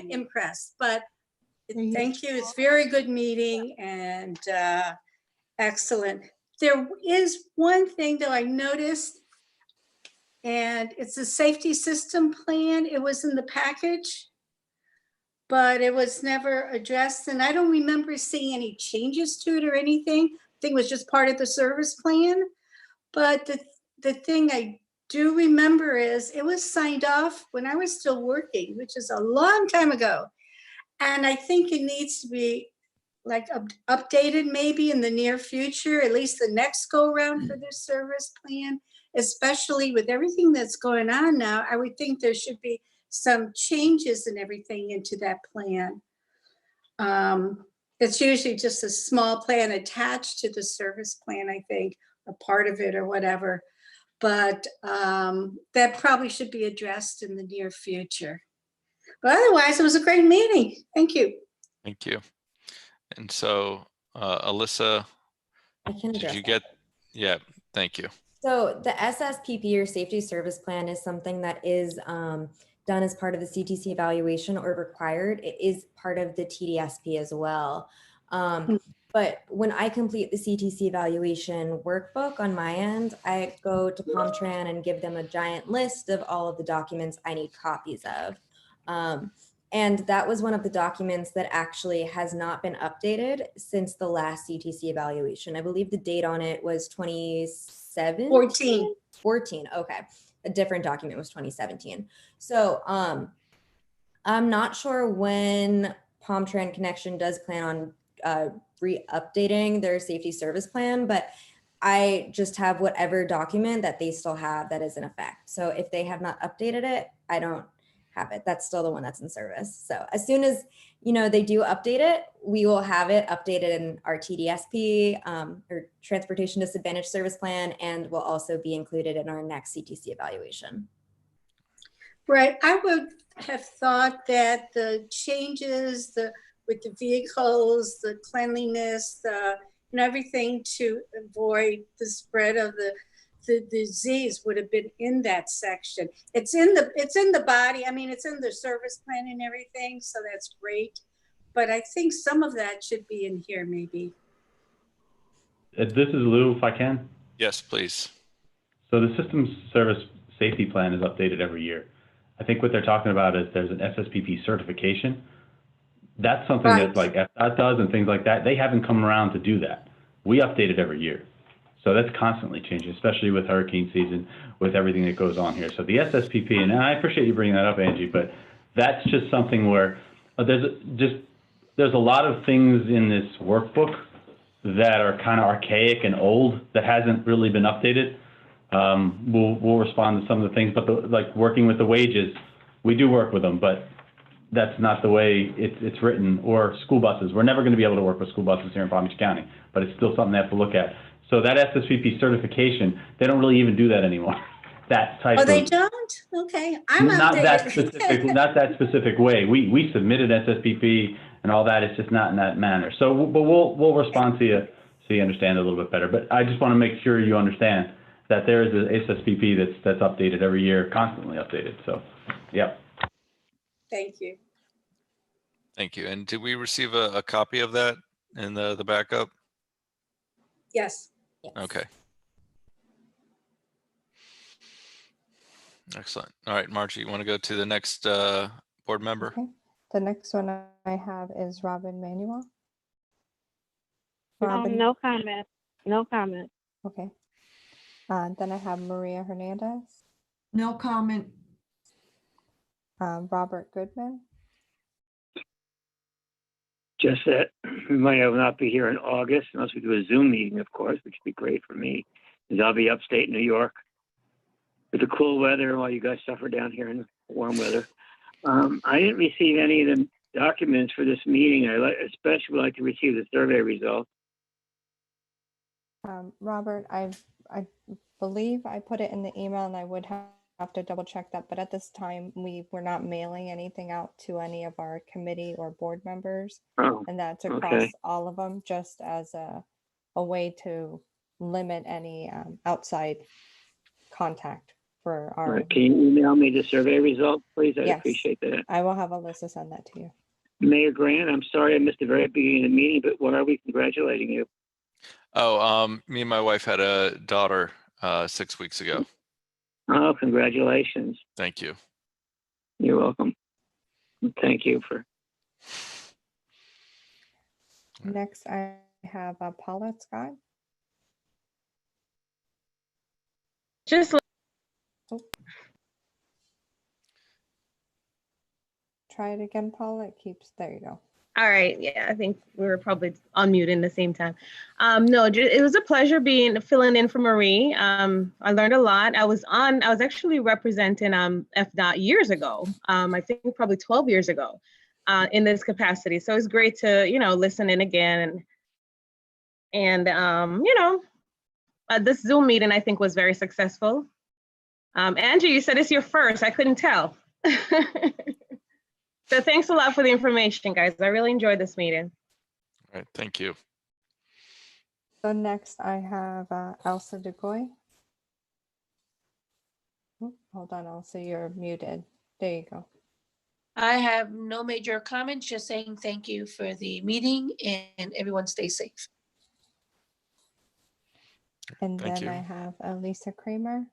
impressed. But thank you. It's a very good meeting and excellent. There is one thing though I noticed, and it's a safety system plan. It was in the package, but it was never addressed. And I don't remember seeing any changes to it or anything. I think it was just part of the service plan. But the thing I do remember is it was signed off when I was still working, which is a long time ago. And I think it needs to be like updated maybe in the near future, at least the next go around for this service plan, especially with everything that's going on now. I would think there should be some changes and everything into that plan. It's usually just a small plan attached to the service plan, I think, or part of it or whatever. But that probably should be addressed in the near future. But otherwise, it was a great meeting. Thank you. Thank you. And so, Alyssa, I can did address you that. get? Yeah, thank you. So the SSPP or Safety Service Plan is something that is done as part of the CTC evaluation or required, it is part of the TDSP as well. But when I complete the CTC evaluation workbook on my end, I go to PalmTran and give them a giant list of all of the documents I need copies of. And that was one of the documents that actually has not been updated since the last CTC evaluation. I believe the date on it was 2017? 14, okay. A different document was 2017. So I'm not sure when PalmTran Connection does plan on re-updating their safety service plan, but I just have whatever document that they still have that is in effect. So if they have not updated it, I don't have it. That's still the one that's in service. So as soon as, you know, they do update it, we will have it updated in our TDSP or Transportation Disadvantage Service Plan, and will also be included in our next CTC evaluation. Right. I would have thought that the changes with the vehicles, the cleanliness, and everything to avoid the spread of the disease would have been in that section. It's in the body. I mean, it's in the service plan and everything, so that's great. But I think some of that should be in here, maybe. This is Lou, if I can. Yes, please. So the systems service safety plan is updated every year. I think what they're talking about is there's an SSPP certification. That's something that like FDOT does and things like that. They haven't come around to do that. We update it every year. So that's constantly changing, especially with hurricane season, with everything that goes on here. So the SSPP, and I appreciate you bringing that up, Angie, but that's just something where there's a lot of things in this workbook that are kind of archaic and old that hasn't really been updated. We'll respond to some of the things, but like working with the wages, we do work with them, but that's not the way it's written. Or school buses. We're never going to be able to work with school buses here in Palm Beach County, but it's still something they have to look at. So that SSPP certification, they don't really even do that anymore. That type of. Oh, they don't? Okay, I'm not updated. that specific, not that specific way. We submitted SSPP and all that. It's just not in that manner. So, but we'll respond to you so you understand it a little bit better. But I just want to make sure you understand that there is an SSPP that's updated every year, constantly updated. So, yeah. Thank you. Thank you. And did we receive a copy of that in the backup? Yes. Okay. Excellent. All right, Margie, you want to go to the next board member? Okay. The next one I have is Robin Manuel. Robin. No comment. No comment. Okay. Then I have Maria Hernandez. No comment. Robert Goodman. Just that we might not be here in August unless we do a Zoom meeting, of course, which would be great for me, because I'll be upstate New York with the cool weather while you guys suffer down here in the warm weather. I didn't receive any of the documents for this meeting. I especially would like to receive the survey results. Robert, I believe I put it in the email, and I would have to double check that, but at this time we're not mailing anything out to any of our committee or board members. And that's across all of them, just as a way to limit any outside contact for our. Can you email me the survey results, please? I'd Yes, appreciate that. I will have Alyssa send that to you. Mayor Grant, I'm sorry I missed the very beginning of the meeting, but why are we congratulating you? Oh, me and my wife had a daughter 6 weeks ago. Oh, congratulations. Thank you. You're welcome. Thank you for. Next, I have Paula Scott. Just try it again, Paula. It keeps, there you go. All right. Yeah, I think we were probably on mute in the same time. No, it was a pleasure filling in for Marie. I learned a lot. I was actually representing FDOT years ago. I think probably 12 years ago in this capacity. So it's great to, listen in again. And this Zoom meeting, I think, was very successful. Andrew, you said it's your first. I couldn't tell. So thanks a lot for the information, guys. I really enjoyed this meeting. All right, thank you. So next I have Elsa DeGoy. Hold on, Elsa, you're muted. There you go. I have no major comments, just saying thank you for the meeting and everyone stay safe. And Thank then you. I have Elisa Kramer.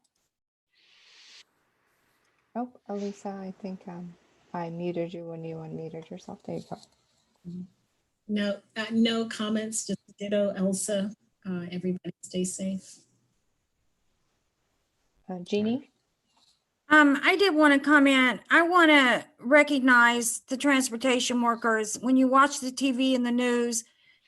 Oh, Elisa, I think I muted you when you unmuted yourself. There you go. No, no comments, just ditto Elsa. Everybody stay safe. Jeannie? I did want to comment. I want to recognize the transportation workers. When you watch the TV and the news,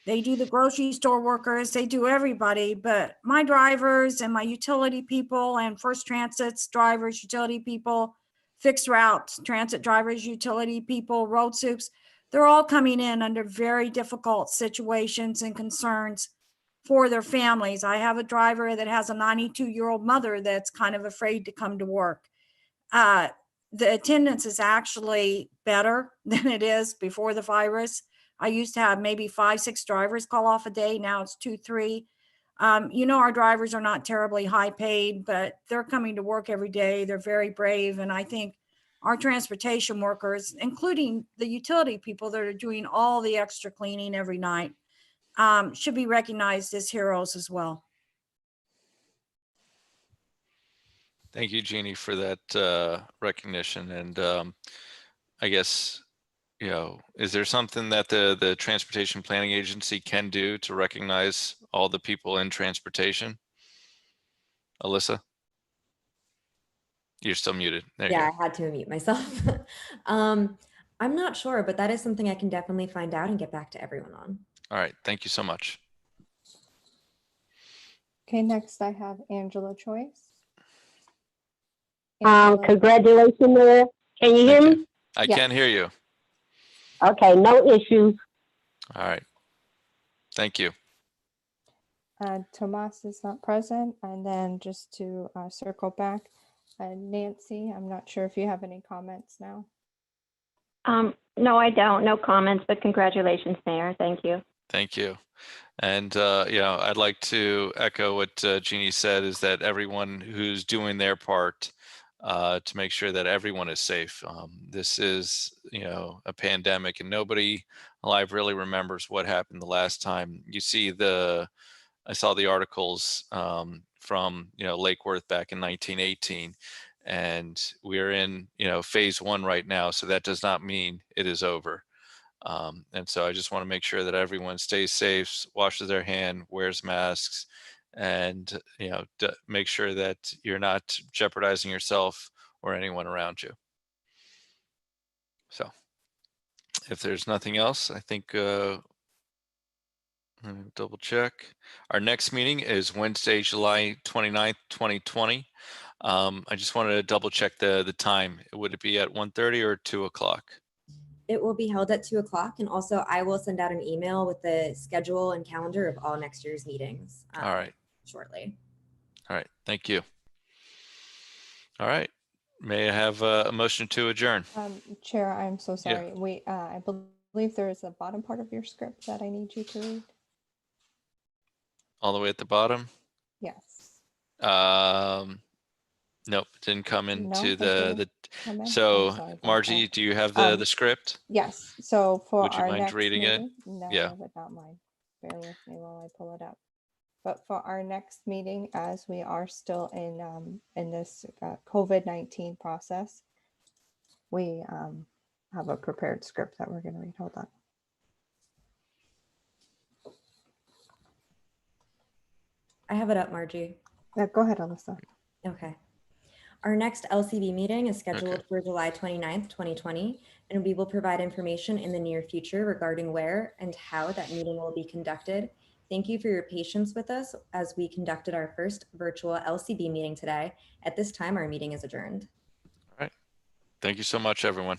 they do the grocery store workers, they do everybody, but my drivers and my utility people and First Transit's drivers, utility people, fixed routes, transit drivers, utility people, road soups, they're all coming in under very difficult situations and concerns for their families. I have a driver that has a 92-year-old mother that's kind of afraid to come to work. The attendance is actually better than it is before the virus. I used to have maybe 5, 6 drivers call off a day. Now it's 2, 3. Our drivers are not terribly high paid, but they're coming to work every day. They're very brave. And I think our transportation workers, including the utility people that are doing all the extra cleaning every night, should be recognized as heroes as well. Thank you, Jeannie, for that recognition. And I guess, is there something that the Transportation Planning Agency can do to recognize all the people in transportation? Alyssa? You're still muted. There you Yeah, go. I had to unmute myself. I'm not sure, but that is something I can definitely find out and get back to everyone on. All right. Thank you so much. Okay, next I have Angela Choice. Congratulations, Mayor. Can you hear me? I can hear you. Okay, no issues. All right. Thank you. Tomas is not present. And then just to circle back, Nancy, I'm not sure if you have any comments now. No, I don't. No comments, but congratulations, Mayor. Thank you. Thank you. And, I'd like to echo what Jeannie said, is that everyone who's doing their part to make sure that everyone is safe. This is, a pandemic, and nobody alive really remembers what happened the last time. I saw the articles from, Lake Worth back in 1918, and we're in, phase 1 right now. So that does not mean it is over. And so I just want to make sure that everyone stays safe, washes their hand, wears masks, and make sure that you're not jeopardizing yourself or anyone around you. So if there's nothing else, I think double check. Our next meeting is Wednesday, July 29th, 2020. I just wanted to double check the time. Would it be at 1:30 or 2 o'clock? It will be held at 2 o'clock, and also I will send out an email with the schedule and calendar of all next year's meetings All right. shortly. All right. Thank you. All right. May I have a motion to adjourn? Chair, I'm so sorry. I believe there is a bottom part of your script that I need you to read. All the way at the bottom? Yes. Nope, it didn't come into No, it the didn't come in? so I'm sorry about Margie, that. do you have the script? Yes. So for Would you our mind next reading it? meeting, no, Yeah. I would not mind. Bear with me while I pull it up. But for our next meeting, as we are still in this COVID-19 process, we have a prepared script that we're going to read. Hold on. I have it up, Margie. Go ahead, Alyssa. Okay. Our next LCB meeting is scheduled for July 29th, 2020, and we will provide information in the near future regarding where and how that meeting will be conducted. Thank you for your patience with us as we conducted our first virtual LCB meeting today. At this time, our meeting is adjourned. All right. Thank you so much, everyone.